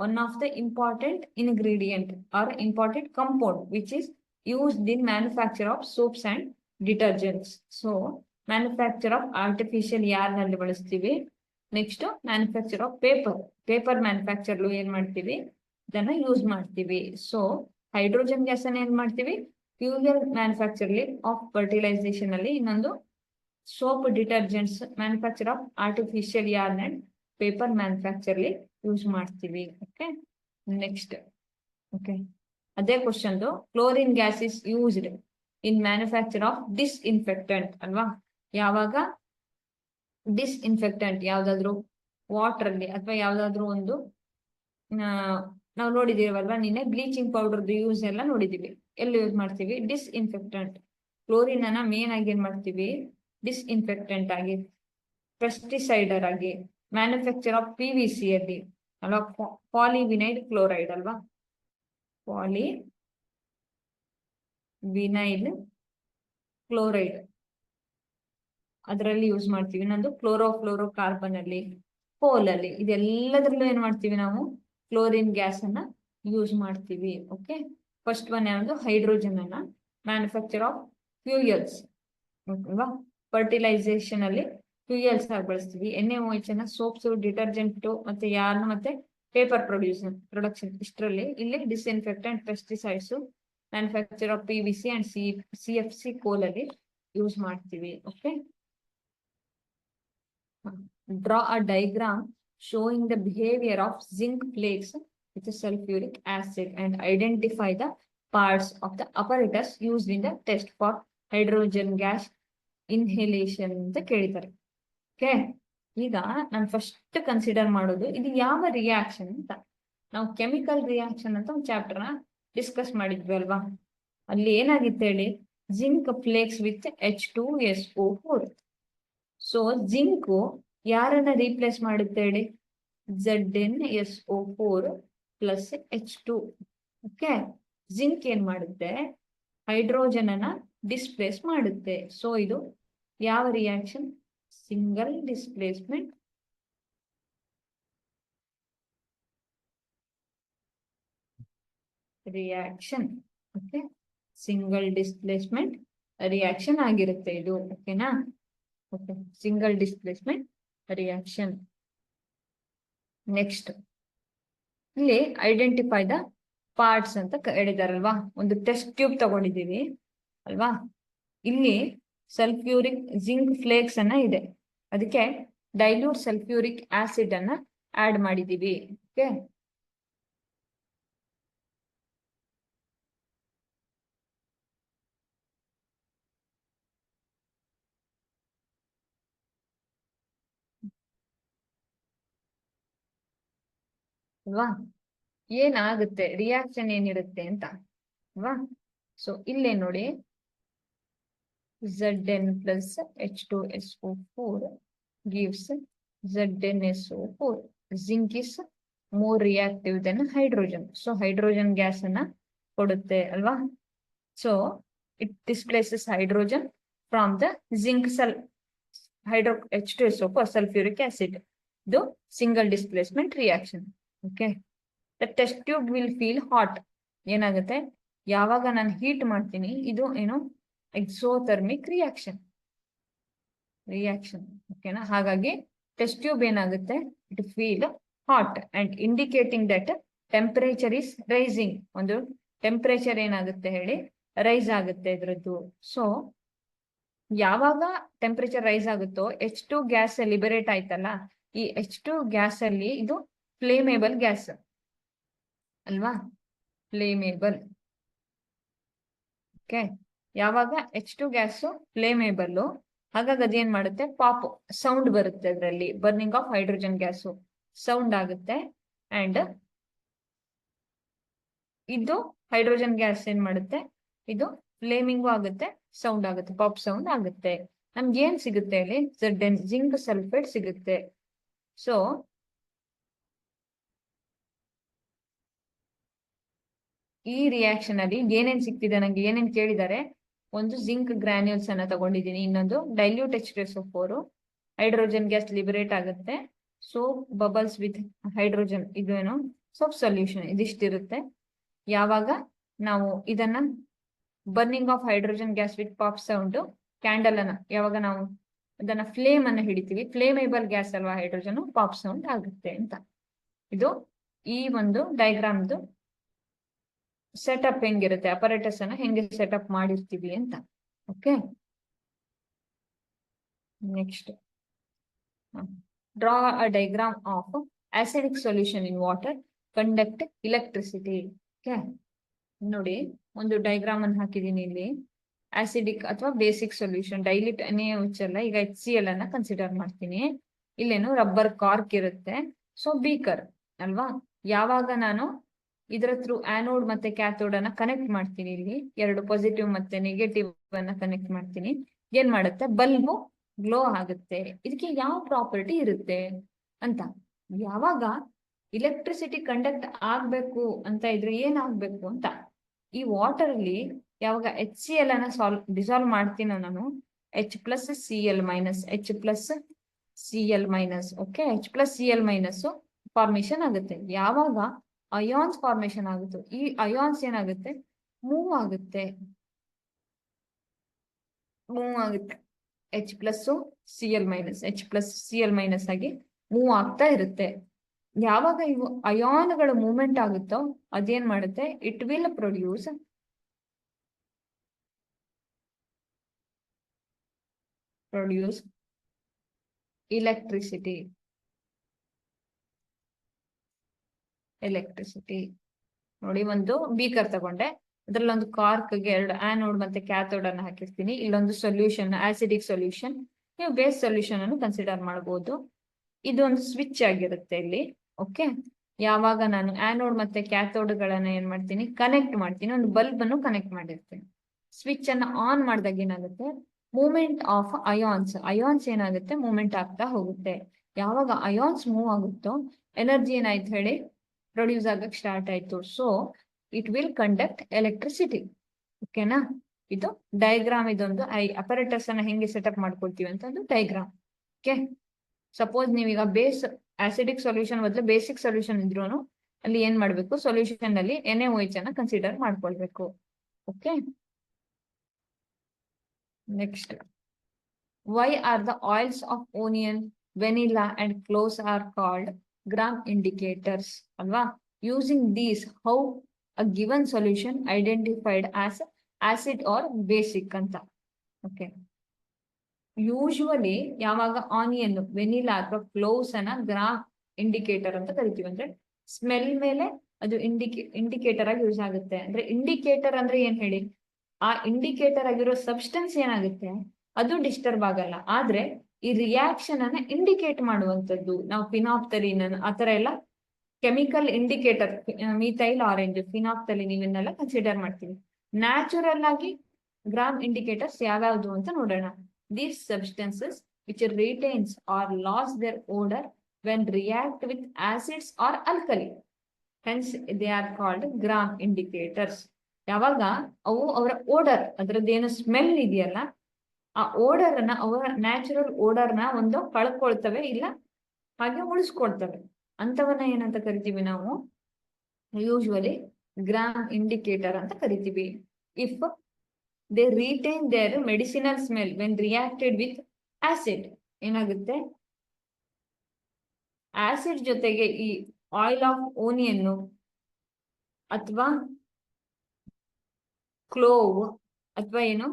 one of the important ingredient or important compound which is used in manufacture of soaps and detergents. So manufacture of artificial yarn ಅಲ್ಲಿ ಬಳಸ್ತೀವಿ, next manufacture of paper ಮ್ಯಾನುಫ್ಯಾಕ್ಚರ್ಲು ಏನ್ ಮಾಡ್ತೀವಿ, ಇದನ್ನ use ಮಾಡ್ತೀವಿ. So hydrogen gas ಅನ್ನ ಏನ್ ಮಾಡ್ತೀವಿ, fuel ಮ್ಯಾನುಫ್ಯಾಕ್ಚರ್ಲಿ of fertilization ಅಲ್ಲಿ, ಇನ್ನೊಂದು soap detergents manufacture of artificial yarn and paper ಮ್ಯಾನುಫ್ಯಾಕ್ಚರ್ಲಿ ಯೂಸ್ ಮಾಡ್ತೀವಿ. ಓಕೆ, ನೆಕ್ಸ್ಟ್ ಓಕೆ ಅದೇ question, chlorine gas is used in manufacture of disinfectant ಅಲ್ವಾ. ಯಾವಾಗ ಡಿಸ್ಇನ್ಫೆಕ್ಟೆಂಟ್ ಯಾವ್ದಾದ್ರು ವಾಟರ್ ಅಲ್ಲಿ ಅಥವಾ ಯಾವ್ದಾದ್ರು ಒಂದು ನಾವು ನೋಡಿದೀವಲ್ವಾ ನಿನ್ನೆ ಬ್ಲೀಚಿಂಗ್ ಪೌಡರ್ ಯೂಸ್ ಎಲ್ಲ ನೋಡಿದೀವಿ. ಎಲ್ಲಿ ಯೂಸ್ ಮಾಡ್ತೀವಿ, ಡಿಸ್ಇನ್ಫೆಕ್ಟೆಂಟ್. ಕ್ಲೋರಿನ್ ಅನ್ನ ಮೇನ್ ಆಗಿ ಏನ್ ಮಾಡ್ತೀವಿ, ಡಿಸ್ಇನ್ಫೆಕ್ಟೆಂಟ್ ಆಗಿ, ಪೆಸ್ಟಿಸೈಡರ್ ಆಗಿ, ಮ್ಯಾನುಫ್ಯಾಕ್ಚರ್ ಆಫ್ PVC ಅಲ್ಲಿ ಅಲ್ವಾ, ಪಾಲಿವಿನೈಲ್ ಕ್ಲೋರೈಡ್ ಅಲ್ವಾ, ಪಾಲಿವಿನೈಲ್ ಕ್ಲೋರೈಡ್ ಅದರಲ್ಲಿ ಯೂಸ್ ಮಾಡ್ತೀವಿ. ಇನ್ನೊಂದು ಕ್ಲೋರೋ ಕಾರ್ಬನ್ ಅಲ್ಲಿ, ಕೋಲ್ ಅಲ್ಲಿ, ಇದೆಲ್ಲದ್ರಲ್ಲೂ ಏನ್ ಮಾಡ್ತೀವಿ ನಾವು, ಕ್ಲೋರಿನ್ ಗ್ಯಾಸ್ ಅನ್ನ ಯೂಸ್ ಮಾಡ್ತೀವಿ. ಓಕೆ, ಫಸ್ಟ್ ಒನ್ ಯಾವುದು, ಹೈಡ್ರೋಜನ್ ಅನ್ನ ಮ್ಯಾನುಫ್ಯಾಕ್ಚರ್ ಆಫ್ ಫ್ಯೂಯಲ್ಸ್ ಅಲ್ವಾ, ಫರ್ಟಿಲೈಸೇಷನ್ ಅಲ್ಲಿ ಫ್ಯೂಯಲ್ಸ್ ಆಗಿ ಬಳಸ್ತೀವಿ. NaOH ಅನ್ನ ಸೋಪ್ಸ್, ಡಿಟರ್ಜೆಂಟ್ ಮತ್ತೆ ಯಾರ್ನ್ ಮತ್ತೆ ಪೇಪರ್ ಪ್ರೊಡಕ್ಷನ್ ಇಷ್ಟರಲ್ಲಿ. ಇಲ್ಲಿ disinfectant, pesticides, manufacture of PVC and CFC ಕೋಲ್ ಅಲ್ಲಿ ಯೂಸ್ ಮಾಡ್ತೀವಿ. Okay, draw a diagram showing the behavior of zinc flakes with sulfuric acid and identify the parts of the apparatus used in the test for hydrogen gas inhalation ಅಂತ ಕೇಳಿದ್ದಾರೆ. Okay, ಈಗ ನಾನು first consider ಮಾಡೋದು ಇದು ಯಾವ reaction ಅಂತ. ನಾವು chemical reaction ಅಂತ ಒಂದು ಚಾಪ್ಟರ್ ನ ಡಿಸ್ಕಸ್ ಮಾಡಿದ್ವಿ ಅಲ್ವಾ, ಅಲ್ಲಿ ಏನಾಗಿತ್ತು ಹೇಳಿ, zinc flakes with H2SO4. So zinc ಯಾರನ್ನ ರೀಪ್ಲೇಸ್ ಮಾಡುತ್ತೆ ಹೇಳಿ, ZnSO4 plus H2. Okay, zinc ಏನ್ ಮಾಡುತ್ತೆ, ಹೈಡ್ರೋಜನ್ ಅನ್ನ ಡಿಸ್ಪ್ಲೇಸ್ ಮಾಡುತ್ತೆ. ಸೊ ಇದು ಯಾವ reaction, single displacement reaction. Okay, single displacement reaction ಆಗಿರುತ್ತೆ ಇದು. ಓಕೆನಾ, okay, single displacement reaction. Next ಇಲ್ಲಿ ಐಡೆಂಟಿಫೈ ದ ಪಾರ್ಟ್ಸ್ ಅಂತ ಹೇಳಿದಾರಲ್ವಾ, ಒಂದು ಟೆಸ್ಟ್ ಟ್ಯೂಬ್ ತಗೊಂಡಿದೀವಿ ಅಲ್ವಾ, ಇಲ್ಲಿ ಸಲ್ಫ್ಯೂರಿಕ್ ಜಿಂಕ್ ಫ್ಲೇಕ್ಸ್ ಅನ್ನ ಇದೆ, ಅದಕ್ಕೆ ಡೈಲ್ಯೂಟ್ ಸಲ್ಫ್ಯೂರಿಕ್ ಆಸಿಡ್ ಅನ್ನ ಆಡ್ ಮಾಡಿದೀವಿ. ಓಕೆ, ಅಲ್ವಾ, ಏನಾಗುತ್ತೆ ರಿಯಾಕ್ಷನ್ ಏನಿರುತ್ತೆ ಅಂತ ಅಲ್ವಾ. ಸೊ ಇಲ್ಲೇ ನೋಡಿ, Zn plus H2SO4 gives ZnSO4. Zinc is more reactive than hydrogen. So hydrogen gas ಅನ್ನ ಕೊಡುತ್ತೆ ಅಲ್ವಾ. So it displaces hydrogen from the zinc H2SO4 sulfuric acid. ಇದು single displacement reaction. Okay. The test tube will feel hot. ಏನಾಗುತ್ತೆ, ಯಾವಾಗ ನಾನು heat ಮಾಡ್ತೀನಿ, ಇದು ಏನು, ಎಕ್ಸೋಥರ್ಮಿಕ್ ರಿಯಾಕ್ಷನ್. ಓಕೆನಾ, ಹಾಗಾಗಿ ಟೆಸ್ಟ್ ಟ್ಯೂಬ್ ಏನಾಗುತ್ತೆ, it feel hot and indicating that temperature is rising. ಒಂದು ಟೆಂಪರೇಚರ್ ಏನಾಗುತ್ತೆ ಹೇಳಿ, ರೈಸ್ ಆಗುತ್ತೆ ಇದ್ರದ್ದು. ಸೊ ಯಾವಾಗ ಟೆಂಪರೇಚರ್ ರೈಸ್ ಆಗುತ್ತೋ H2 ಗ್ಯಾಸ್ ಲಿಬರೇಟ್ ಆಯ್ತಲ್ಲ, ಈ H2 ಗ್ಯಾಸ್ ಅಲ್ಲಿ ಇದು ಫ್ಲೇಮೇಬಲ್ ಗ್ಯಾಸ್ ಅಲ್ವಾ, ಫ್ಲೇಮೇಬಲ್. ಓಕೆ, ಯಾವಾಗ H2 ಗ್ಯಾಸ್ ಫ್ಲೇಮೇಬಲ್, ಹಾಗಾಗಿ ಅದೇನ್ ಮಾಡುತ್ತೆ, ಪಾಪ್ ಸೌಂಡ್ ಬರುತ್ತೆ, ಅದರಲ್ಲಿ burning of hydrogen gas sound ಆಗುತ್ತೆ. ಅಂಡ್ ಇದು ಹೈಡ್ರೋಜನ್ ಗ್ಯಾಸ್ ಏನ್ ಮಾಡುತ್ತೆ, ಇದು ಫ್ಲೇಮಿಂಗು ಆಗುತ್ತೆ, ಸೌಂಡ್ ಆಗುತ್ತೆ, ಪಾಪ್ ಸೌಂಡ್ ಆಗುತ್ತೆ. ನಮ್ಗೆ ಏನ್ ಸಿಗುತ್ತೆ ಇಲ್ಲಿ, ಜಿಂಕ್ ಸಲ್ಫೇಟ್ ಸಿಗುತ್ತೆ. ಸೊ ಈ ರಿಯಾಕ್ಷನ್ ಅಲ್ಲಿ ಏನೇನ್ ಸಿಕ್ತಿದೆ, ನಂಗೆ ಏನೇನ್ ಕೇಳಿದ್ದಾರೆ, ಒಂದು ಜಿಂಕ್ ಗ್ರಾನ್ಯೂಲ್ಸ್ ಅನ್ನ ತಗೊಂಡಿದ್ದೀನಿ, ಇನ್ನೊಂದು dilute H2SO4, hydrogen gas liberate ಆಗುತ್ತೆ, ಸೋಪ್ ಬಬಲ್ಸ್ ವಿತ್ ಹೈಡ್ರೋಜನ್, ಇದು ಏನು ಸೋಪ್ ಸೊಲ್ಯೂಷನ್, ಇದಿಷ್ಟಿರುತ್ತೆ. ಯಾವಾಗ ನಾವು ಇದನ್ನ burning of hydrogen gas with pop sound, candle ಅನ್ನ ಯಾವಾಗ ನಾವು ಅದನ್ನ ಫ್ಲೇಮ್ ಅನ್ನ ಹಿಡಿತೀವಿ, ಫ್ಲೇಮೇಬಲ್ ಗ್ಯಾಸ್ ಅಲ್ವಾ ಹೈಡ್ರೋಜನ್, ಪಾಪ್ ಸೌಂಡ್ ಆಗುತ್ತೆ ಅಂತ. ಇದು ಈ ಒಂದು ಡಯಾಗ್ರಾಮ್ದು ಸೆಟಪ್ ಹೆಂಗಿರುತ್ತೆ, ಅಪರೇಟರ್ಸ್ ಅನ್ನ ಹೆಂಗೆ ಸೆಟಪ್ ಮಾಡಿರ್ತೀವಿ ಅಂತ. Okay, next draw a diagram of acidic solution in water conduct electricity. Okay, ನೋಡಿ ಒಂದು ಡಯಾಗ್ರಾಮ್ ಅನ್ನು ಹಾಕಿದೀನಿ ಇಲ್ಲಿ. ಆಸಿಡಿಕ್ ಅಥವಾ ಬೇಸಿಕ್ ಸೊಲ್ಯೂಷನ್, ಡೈಲ್ಯೂಟ್ NaOH ಅಲ್ಲ, ಈಗ HCl ಅನ್ನ ಕನ್ಸಿಡರ್ ಮಾಡ್ತೀನಿ. ಇಲ್ಲೇನು ರಬ್ಬರ್ ಕಾರ್ಕ್ ಇರುತ್ತೆ, ಸೊ ಬೀಕರ್ ಅಲ್ವಾ. ಯಾವಾಗ ನಾನು ಇದರ ಥ್ರೂ ಆನೋಡ್ ಮತ್ತೆ ಕ್ಯಾಥೋಡ್ ಅನ್ನ ಕನೆಕ್ಟ್ ಮಾಡ್ತೀನಿ, ಇಲ್ಲಿ ಎರಡು ಪಾಸಿಟಿವ್ ಮತ್ತೆ ನೆಗೆಟಿವ್ ಅನ್ನ ಕನೆಕ್ಟ್ ಮಾಡ್ತೀನಿ, ಏನ್ ಮಾಡುತ್ತೆ, ಬಲ್ಬು ಗ್ಲೋ ಆಗುತ್ತೆ. ಇದಕ್ಕೆ ಯಾವ ಪ್ರಾಪರ್ಟಿ ಇರುತ್ತೆ ಅಂತ, ಯಾವಾಗ ಇಲೆಕ್ಟ್ರಿಸಿಟಿ ಕಂಡಕ್ಟ್ ಆಗ್ಬೇಕು ಅಂತ ಇದ್ರೆ ಏನಾಗ್ಬೇಕು ಅಂತ, ಈ ವಾಟರ್ ಅಲ್ಲಿ ಯಾವಾಗ HCl ಅನ್ನ ಡಿಸಾಲ್ವ್ ಮಾಡ್ತೀನೋ ನಾನು, H+Cl - H+Cl - okay, H+Cl- formation ಆಗುತ್ತೆ. ಯಾವಾಗ ಅಯಾನ್ಸ್ ಫಾರ್ಮೇಶನ್ ಆಗುತ್ತೆ, ಈ ಅಯಾನ್ಸ್ ಏನಾಗುತ್ತೆ, ಮೂವ್ ಆಗುತ್ತೆ H+Cl- ಆಗಿ ಮೂವ್ ಆಗ್ತಾ ಇರುತ್ತೆ. ಯಾವಾಗ ಇವು ಅಯಾನ್ಗಳ ಮೂವ್ಮೆಂಟ್ ಆಗುತ್ತೋ ಅದೇನ್ ಮಾಡುತ್ತೆ, ಇಟ್ ವಿಲ್ ಪ್ರೊಡ್ಯೂಸ್ electricity. ನೋಡಿ, ಒಂದು ಬೀಕರ್ ತಗೊಂಡೆ, ಅದ್ರಲ್ಲಿ ಒಂದು ಕಾರ್ಕ್ಗೆ ಎರಡು ಆನೋಡ್ ಮತ್ತೆ ಕ್ಯಾಥೋಡ್ ಅನ್ನ ಹಾಕಿರ್ತೀನಿ. ಇಲ್ಲೊಂದು ಸೊಲ್ಯೂಷನ್, ಆಸಿಡಿಕ್ ಸೊಲ್ಯೂಷನ್, ನೀವು ಬೇಸ್ ಸೊಲ್ಯೂಷನ್ ಅನ್ನು ಕನ್ಸಿಡರ್ ಮಾಡಬಹುದು. ಇದೊಂದು ಸ್ವಿಚ್ ಆಗಿರುತ್ತೆ ಇಲ್ಲಿ. ಓಕೆ, ಯಾವಾಗ ನಾನು ಆನೋಡ್ ಮತ್ತೆ ಕ್ಯಾಥೋಡ್ ಗಳನ್ನ ಏನ್ ಮಾಡ್ತೀನಿ, ಕನೆಕ್ಟ್ ಮಾಡ್ತೀನಿ, ಒಂದು ಬಲ್ಬ್ ಅನ್ನು ಕನೆಕ್ಟ್ ಮಾಡಿರ್ತೀನಿ. ಸ್ವಿಚ್ ಅನ್ನ ಆನ್ ಮಾಡಿದಾಗ ಏನಾಗುತ್ತೆ, ಮೂವ್ಮೆಂಟ್ ಆಫ್ ಅಯಾನ್ಸ್ ಏನಾಗುತ್ತೆ, ಮೂವ್ಮೆಂಟ್ ಆಗ್ತಾ ಹೋಗುತ್ತೆ. ಯಾವಾಗ ಅಯಾನ್ಸ್ ಮೂವ್ ಆಗುತ್ತೋ ಎನರ್ಜಿ ಏನಾಯ್ತು ಹೇಳಿ, ಪ್ರೊಡ್ಯೂಸ್ ಆಗಕ್ಕೆ ಸ್ಟಾರ್ಟ್ ಆಯ್ತು. So it will conduct electricity. ಓಕೆನಾ, ಇದು ಡಯಾಗ್ರಾಮ್. ಇದೊಂದು ಅಪರೇಟರ್ಸ್ ಅನ್ನ ಹೆಂಗೆ ಸೆಟಪ್ ಮಾಡ್ಕೊಳ್ತೀವಿ ಅಂತ ಒಂದು ಡಯಾಗ್ರಾಮ್. ಓಕೆ, ಸಪೋಸ್ ನೀವೀಗ ಆಸಿಡಿಕ್ ಸೊಲ್ಯೂಷನ್ ಬದಲು ಬೇಸಿಕ್ ಸೊಲ್ಯೂಷನ್ ಇದ್ರು ಅಲ್ಲಿ ಏನ್ ಮಾಡ್ಬೇಕು, ಸೊಲ್ಯೂಷನ್ ಅಲ್ಲಿ NaOH ಅನ್ನ ಕನ್ಸಿಡರ್ ಮಾಡ್ಕೊಳ್ಬೇಕು. Okay, next, why are the oils of onion, vanilla and cloves are called gram indicators ಅಲ್ವಾ. using these, how a given solution identified as acid or basic ಅಂತ. Okay, usually ಯಾವಾಗ onion, vanilla ಅಥವಾ cloves ಅನ್ನ gram indicator ಅಂತ ಕರಿತೀವಿ. ಅಂದ್ರೆ smell ಮೇಲೆ ಅದು ಇಂಡಿಕೇಟರ್ ಆಗಿ ಯೂಸ್ ಆಗುತ್ತೆ. ಅಂದ್ರೆ ಇಂಡಿಕೇಟರ್ ಅಂದ್ರೆ ಏನ್ ಹೇಳಿ, ಆ ಇಂಡಿಕೇಟರ್ ಆಗಿರೋ ಸಬ್ಸ್ಟೆನ್ಸ್ ಏನಾಗುತ್ತೆ, ಅದು ಡಿಸ್ಟರ್ಬ್ ಆಗಲ್ಲ. ಆದ್ರೆ ಈ ರಿಯಾಕ್ಷನ್ ಅನ್ನ ಇಂಡಿಕೇಟ್ ಮಾಡುವಂತದ್ದು, ನಾವು ಫಿನಾಪ್ತಲಿನ್ ಆತರ ಎಲ್ಲ chemical indicator, methyl orange, phenolphthalein ಇವನ್ನೆಲ್ಲ ಕನ್ಸಿಡರ್ ಮಾಡ್ತೀವಿ. ನ್ಯಾಚುರಲ್ ಆಗಿ ಗ್ರಾಮ್ ಇಂಡಿಕೇಟರ್ಸ್ ಯಾವ್ಯಾವ್ದು ಅಂತ ನೋಡೋಣ. These substances which retains or lost their odor when react with acids or alkali, hence they are called gram indicators. ಯಾವಾಗ ಅವು ಅವರ ಓಡರ್, ಅದರದ್ದೇನು ಸ್ಮೆಲ್ ಇದೆಯಲ್ಲ, ಆ ಓಡರ್ ಅನ್ನ, ಅವರ ನ್ಯಾಚುರಲ್ ಓಡರ್ನ ಒಂದು ಕಳ್ಕೊಳ್ತವೆ, ಇಲ್ಲ ಹಾಗೆ ಉಳಿಸ್ಕೊಳ್ತವೆ, ಅಂತವನ್ನ ಏನಂತ ಕರಿತೀವಿ ನಾವು, ಯೂಶುವಲಿ ಗ್ರಾಮ್ ಇಂಡಿಕೇಟರ್ ಅಂತ ಕರಿತೀವಿ. If they retain their medicinal smell when reacted with acid, ಏನಾಗುತ್ತೆ, ಆಸಿಡ್ ಜೊತೆಗೆ ಈ ಆಯಿಲ್ ಆಫ್ ಓನಿಯನ್ ಅಥವಾ ಕ್ಲೋವ್ ಅಥವಾ ಏನು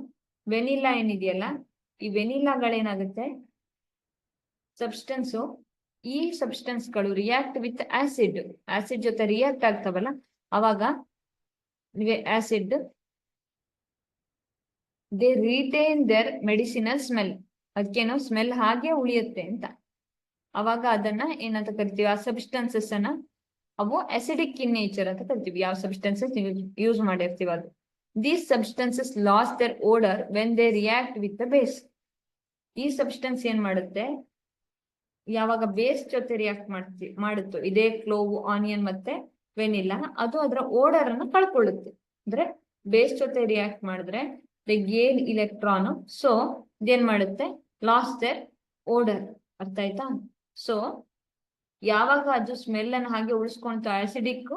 ವೆನಿಲಾ ಏನಿದೆಯಲ್ಲ, ಈ ವೆನಿಲಾಗಳೇನಾಗುತ್ತೆ, ಸಬ್ಸ್ಟೆನ್ಸು, ಈ ಸಬ್ಸ್ಟೆನ್ಸ್ಗಳು ರಿಯಾಕ್ಟ್ ವಿತ್ ಆಸಿಡ್ ಜೊತೆ ರಿಯಾಕ್ಟ್ ಆಗ್ತಾವಲ್ಲ, ಅವಾಗ acid they retain their medicinal smell, ಅದಕ್ಕೇನೋ ಸ್ಮೆಲ್ ಹಾಗೆ ಉಳಿಯುತ್ತೆ ಅಂತ. ಅವಾಗ ಅದನ್ನ ಏನಂತ ಕರಿತೀವಿ, ಆ ಸಬ್ಸ್ಟೆನ್ಸಸ್ ಅನ್ನ, ಅವು ಅಸಿಡಿಕ್ ಇನ್ ನೇಚರ್ ಅಂತ ಕರಿತೀವಿ. ಯಾವ ಸಬ್ಸ್ಟೆನ್ಸಸ್ ಯೂಸ್ ಮಾಡಿರ್ತೀವಿ ಅದು. These substances lose their odour when they react with the base. ಈ ಸಬ್ಸ್ಟೆನ್ಸ್ ಏನ್ ಮಾಡುತ್ತೆ, ಯಾವಾಗ ಬೇಸ್ ಜೊತೆ ರಿಯಾಕ್ಟ್ ಮಾಡುತ್ತೋ, ಇದೇ ಕ್ಲೋವ್, ಆನಿಯನ್ ಮತ್ತೆ ವೆನಿಲಾ, ಅದು ಅದರ ಓಡರ್ ಅನ್ನು ಕಳ್ಕೊಳ್ಳುತ್ತೆ. ಅಂದ್ರೆ ಬೇಸ್ ಜೊತೆ ರಿಯಾಕ್ಟ್ ಮಾಡಿದ್ರೆ ದೇ ಗೇನ್ ಇಲೆಕ್ಟ್ರಾನ್, ಸೊ ಇದೇನ್ ಮಾಡುತ್ತೆ, ಲಾಸ್ ದೇರ್ ಓಡರ್. ಅರ್ಥ ಆಯ್ತಾ? ಸೊ ಯಾವಾಗ ಅದು ಸ್ಮೆಲ್ ಅನ್ನು ಹಾಗೆ ಉಳಿಸ್ಕೊಂತ, ಆಸಿಡಿಕ್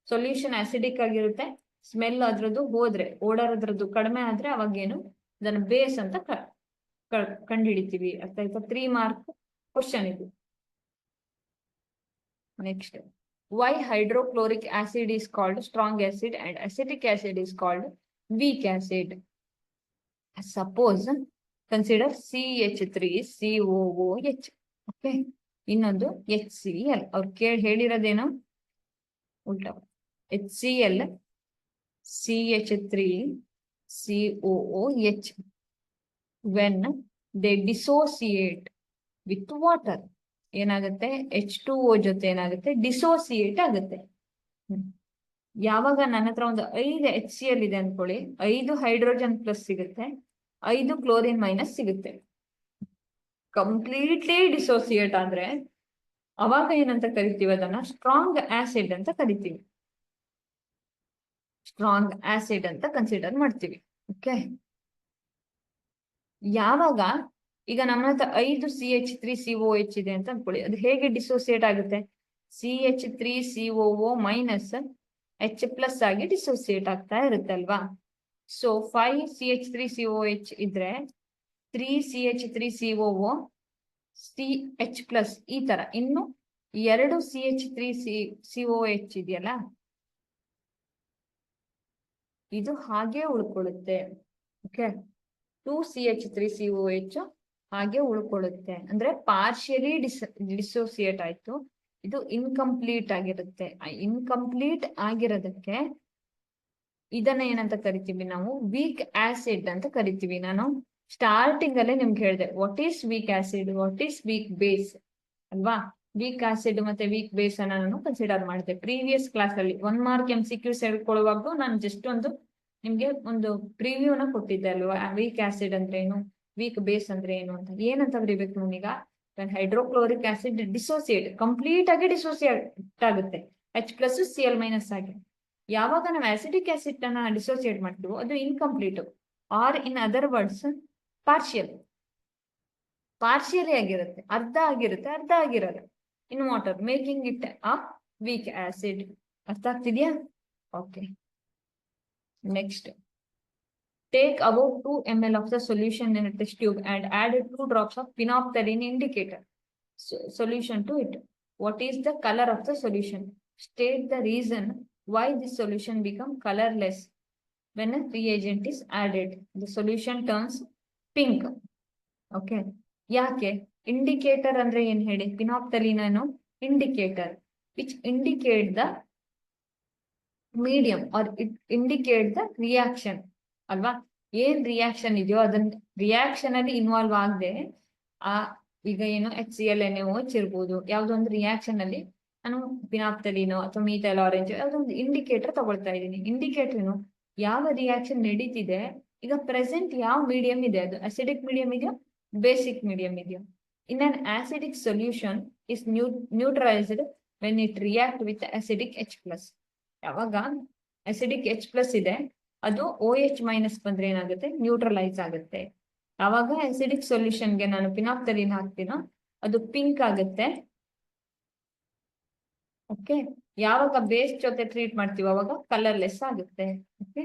ಸೊಲ್ಯೂಷನ್ ಆಸಿಡಿಕ್ ಆಗಿರುತ್ತೆ, ಸ್ಮೆಲ್ ಅದ್ರದ್ದು ಹೋದ್ರೆ, ಓಡರ್ ಅದ್ರದ್ದು ಕಡಿಮೆ ಆದ್ರೆ, ಅವಾಗ ಏನು, ಅದನ್ನ ಬೇಸ್ ಅಂತ ಕಂಡುಹಿಡಿತೀವಿ. ಅರ್ಥ ಆಯ್ತಾ? 3 ಮಾರ್ಕ್ ಕ್ವಶನ್ ಇದು. Next, why hydrochloric acid is called strong acid and acetic acid is called weak acid? Suppose consider CH3COOH. Okay, ಇನ್ನೊಂದು HCl. ಅವ್ರು ಹೇಳಿರೋದೇನು ಉಲ್ಟಾ, HCl CH3COOH when they dissociate with water ಏನಾಗುತ್ತೆ, H2O ಜೊತೆ ಏನಾಗುತ್ತೆ, ಡಿಸೋಸಿಯೇಟ್ ಆಗುತ್ತೆ. ಯಾವಾಗ ನನ್ನ ಹತ್ರ ಒಂದು 5 HCl ಇದೆ ಅನ್ಕೊಳ್ಳಿ, 5 ಹೈಡ್ರೋಜನ್ ಪ್ಲಸ್ ಸಿಗುತ್ತೆ, 5 ಕ್ಲೋರಿನ್ ಮೈನಸ್ ಸಿಗುತ್ತೆ. ಕಂಪ್ಲೀಟ್ಲಿ ಡಿಸೋಸಿಯೇಟ್ ಆದ್ರೆ ಅವಾಗ ಏನಂತ ಕರಿತೀವಿ, ಅದನ್ನ ಸ್ಟ್ರಾಂಗ್ ಆಸಿಡ್ ಅಂತ ಕರಿತೀವಿ. ಸ್ಟ್ರಾಂಗ್ ಆಸಿಡ್ ಅಂತ ಕನ್ಸಿಡರ್ ಮಾಡ್ತೀವಿ. ಓಕೆ, ಯಾವಾಗ ಈಗ ನಮ್ಮ ಹತ್ರ 5 CH3COH ಇದೆ ಅಂತ ಅನ್ಕೊಳ್ಳಿ, ಅದು ಹೇಗೆ ಡಿಸೋಸಿಯೇಟ್ ಆಗುತ್ತೆ, CH3COO ಮೈನಸ್ H ಪ್ಲಸ್ ಆಗಿ ಡಿಸೋಸಿಯೇಟ್ ಆಗ್ತಾ ಇರುತ್ತೆ ಅಲ್ವಾ. ಸೊ 5 CH3COH ಇದ್ರೆ 3 CH3COO CH ಪ್ಲಸ್ ಈ ತರ, ಇನ್ನು 2 CH3COH ಇದೆಯಲ್ಲ, ಇದು ಹಾಗೆ ಉಳ್ಕೊಳ್ಳುತ್ತೆ. ಓಕೆ, 2 CH3COH ಹಾಗೆ ಉಳ್ಕೊಳ್ಳುತ್ತೆ. ಅಂದ್ರೆ ಪಾರ್ಷಿಯಲಿ ಡಿಸೋಸಿಯೇಟ್ ಆಯ್ತು, ಇದು ಇನ್ಕಂಪ್ಲೀಟ್ ಆಗಿರುತ್ತೆ. ಇನ್ಕಂಪ್ಲೀಟ್ ಆಗಿರೋದಕ್ಕೆ ಇದನ್ನ ಏನಂತ ಕರಿತೀವಿ ನಾವು, ವೀಕ್ ಆಸಿಡ್ ಅಂತ ಕರಿತೀವಿ. ನಾನು ಸ್ಟಾರ್ಟಿಂಗ್ ಅಲ್ಲೇ ನಿಮ್ಗೆ ಹೇಳಿದೆ, what is weak acid, what is weak base ಅಲ್ವಾ. ವೀಕ್ ಆಸಿಡ್ ಮತ್ತೆ ವೀಕ್ ಬೇಸ್ ಅನ್ನ ನಾನು ಕನ್ಸಿಡರ್ ಮಾಡಿದೆ ಪ್ರೀವಿಯಸ್ ಕ್ಲಾಸ್ ಅಲ್ಲಿ. 1 ಮಾರ್ಕ್ MCQ ಹೇಳ್ಕೊಳ್ಳುವಾಗ ನಾನು ಜಸ್ಟ್ ನಿಮ್ಗೆ ಒಂದು ಪ್ರಿವ್ಯೂನ ಕೊಟ್ಟಿದ್ದೆ ಅಲ್ವಾ. ವೀಕ್ ಆಸಿಡ್ ಅಂದ್ರೆ ಏನು, ವೀಕ್ ಬೇಸ್ ಅಂದ್ರೆ ಏನು ಅಂತ. ಏನಂತ ಬರೀಬೇಕು ನಾನೀಗ, ಹೈಡ್ರೋಕ್ಲೋರಿಕ್ ಆಸಿಡ್ ಡಿಸೋಸಿಯೇಟ್, ಕಂಪ್ಲೀಟ್ ಆಗಿ ಡಿಸೋಸಿಯೇಟ್ ಆಗುತ್ತೆ H ಪ್ಲಸ್ Cl ಮೈನಸ್ ಆಗಿ. ಯಾವಾಗ ನಾವು ಆಸಿಡಿಕ್ ಆಸಿಡ್ ಅನ್ನ ಡಿಸೋಸಿಯೇಟ್ ಮಾಡ್ತೀವೋ ಅದು incomplete, or in other words partially ಆಗಿರುತ್ತೆ, ಅರ್ಧ ಆಗಿರುತ್ತೆ, ಅರ್ಧ ಆಗಿರಲ್ಲ in water, making it a weak acid. ಅರ್ಥ ಆಗ್ತಿದ್ಯಾ? Okay, next, take about 2 ml of the solution in a test tube and add 2 drops of phenolphthalein indicator solution to it. What is the color of the solution? State the reason why this solution become colorless when a reagent is added. The solution turns pink. Okay, ಯಾಕೆ? Indicator ಅಂದ್ರೆ ಏನ್ ಹೇಳಿ, phenolphthalein ಅನ್ನೋ indicator which indicate the medium or it indicate the reaction ಅಲ್ವಾ. ಏನ್ reaction ಇದೆಯೋ ಅದನ್ನ reaction ಅಲ್ಲಿ ಇನ್ವಾಲ್ವ್ ಆಗದೆ, ಈಗ ಏನು HCl ಇರ್ಬೋದು, ಯಾವ್ದೋ ಒಂದು ರಿಯಾಕ್ಷನ್ ಅಲ್ಲಿ ನಾನು ಪಿನಾಪ್ತಲಿನೋ ಅಥವಾ ಮೀಥೈಲ್ ಆರೆಂಜ್ ಯಾವ್ದೋ ಒಂದು ಇಂಡಿಕೇಟರ್ ತಗೊಳ್ತಾ ಇದ್ದೀನಿ. ಇಂಡಿಕೇಟರ್ ಏನು, ಯಾವ ರಿಯಾಕ್ಷನ್ ನಡೀತಿದೆ, ಈಗ ಪ್ರೆಸೆಂಟ್ ಯಾವ ಮೀಡಿಯಂ ಇದೆ, ಅದು ಅಸಿಡಿಕ್ ಮೀಡಿಯಂ ಇದೆಯೋ ಬೇಸಿಕ್ ಮೀಡಿಯಂ ಇದೆಯೋ. In an acidic solution is neutralised when it react with acidic H plus. ಯಾವಾಗ ಅಸಿಡಿಕ್ H ಪ್ಲಸ್ ಇದೆ, ಅದು OH ಮೈನಸ್ ಬಂದ್ರೆ ಏನಾಗುತ್ತೆ, ನ್ಯೂಟ್ರಲೈಸ್ ಆಗುತ್ತೆ. ಯಾವಾಗ ಅಸಿಡಿಕ್ ಸೊಲ್ಯೂಷನ್ಗೆ ನಾನು ಪಿನಾಪ್ತಲಿನ್ ಹಾಕ್ತೀನೋ ಅದು ಪಿಂಕ್ ಆಗುತ್ತೆ. ಓಕೆ, ಯಾವಾಗ ಬೇಸ್ ಜೊತೆ ಟ್ರೀಟ್ ಮಾಡ್ತೀವಿ ಅವಾಗ ಕಲರ್ಲೆಸ್ ಆಗುತ್ತೆ. ಓಕೆ,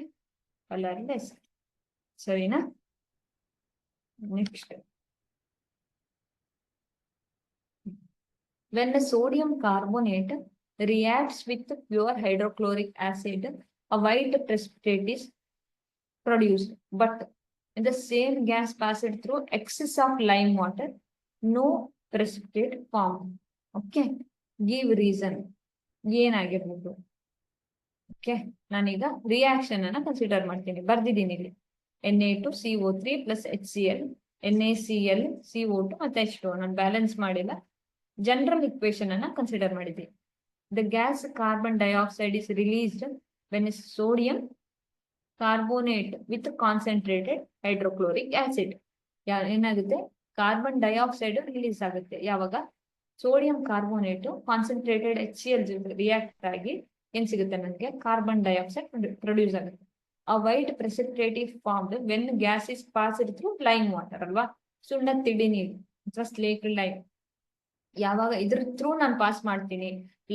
ಕಲರ್ಲೆಸ್, ಸರಿನಾ? Next, when a sodium carbonate reacts with pure hydrochloric acid, a white precipitate is produced, but in the same gas passed through excess of lime water, no precipitate formed. Okay, give reason. ಏನಾಗಿರ್ಬೋದು? Okay, ನಾನೀಗ reaction ಅನ್ನ consider ಮಾಡ್ತೀನಿ, ಬರ್ದಿದ್ದೀನಿ ಇಲ್ಲಿ. Na2CO3 plus HCl, NaCl, CO2 ಮತ್ತೆ H2O. ನಾನು balance ಮಾಡಿಲ್ಲ, general equation ಅನ್ನ ಕನ್ಸಿಡರ್ ಮಾಡಿದ್ದೀನಿ. The gas carbon dioxide is released when sodium carbonate with concentrated hydrochloric acid. ಏನಾಗುತ್ತೆ, ಕಾರ್ಬನ್ ಡೈಆಕ್ಸೈಡ್ ರಿಲೀಸ್ ಆಗುತ್ತೆ ಯಾವಾಗ sodium carbonate concentrated HCl react ಆಗಿ ಏನ್ ಸಿಗುತ್ತೆ, ನನಗೆ ಕಾರ್ಬನ್ ಡೈಆಕ್ಸೈಡ್ ಪ್ರೊಡ್ಯೂಸ್ ಆಗುತ್ತೆ. ಆ white precipitate is formed when gas is passed through lime water ಅಲ್ವಾ, ಸುಣ್ಣ ತಿಳಿ ನೀರು ಅಥವಾ ಸ್ಲೇಕ್ ಲೈಮ್. ಯಾವಾಗ ಇದ್ರ ಥ್ರೂ ನಾನು ಪಾಸ್ ಮಾಡ್ತೀನಿ,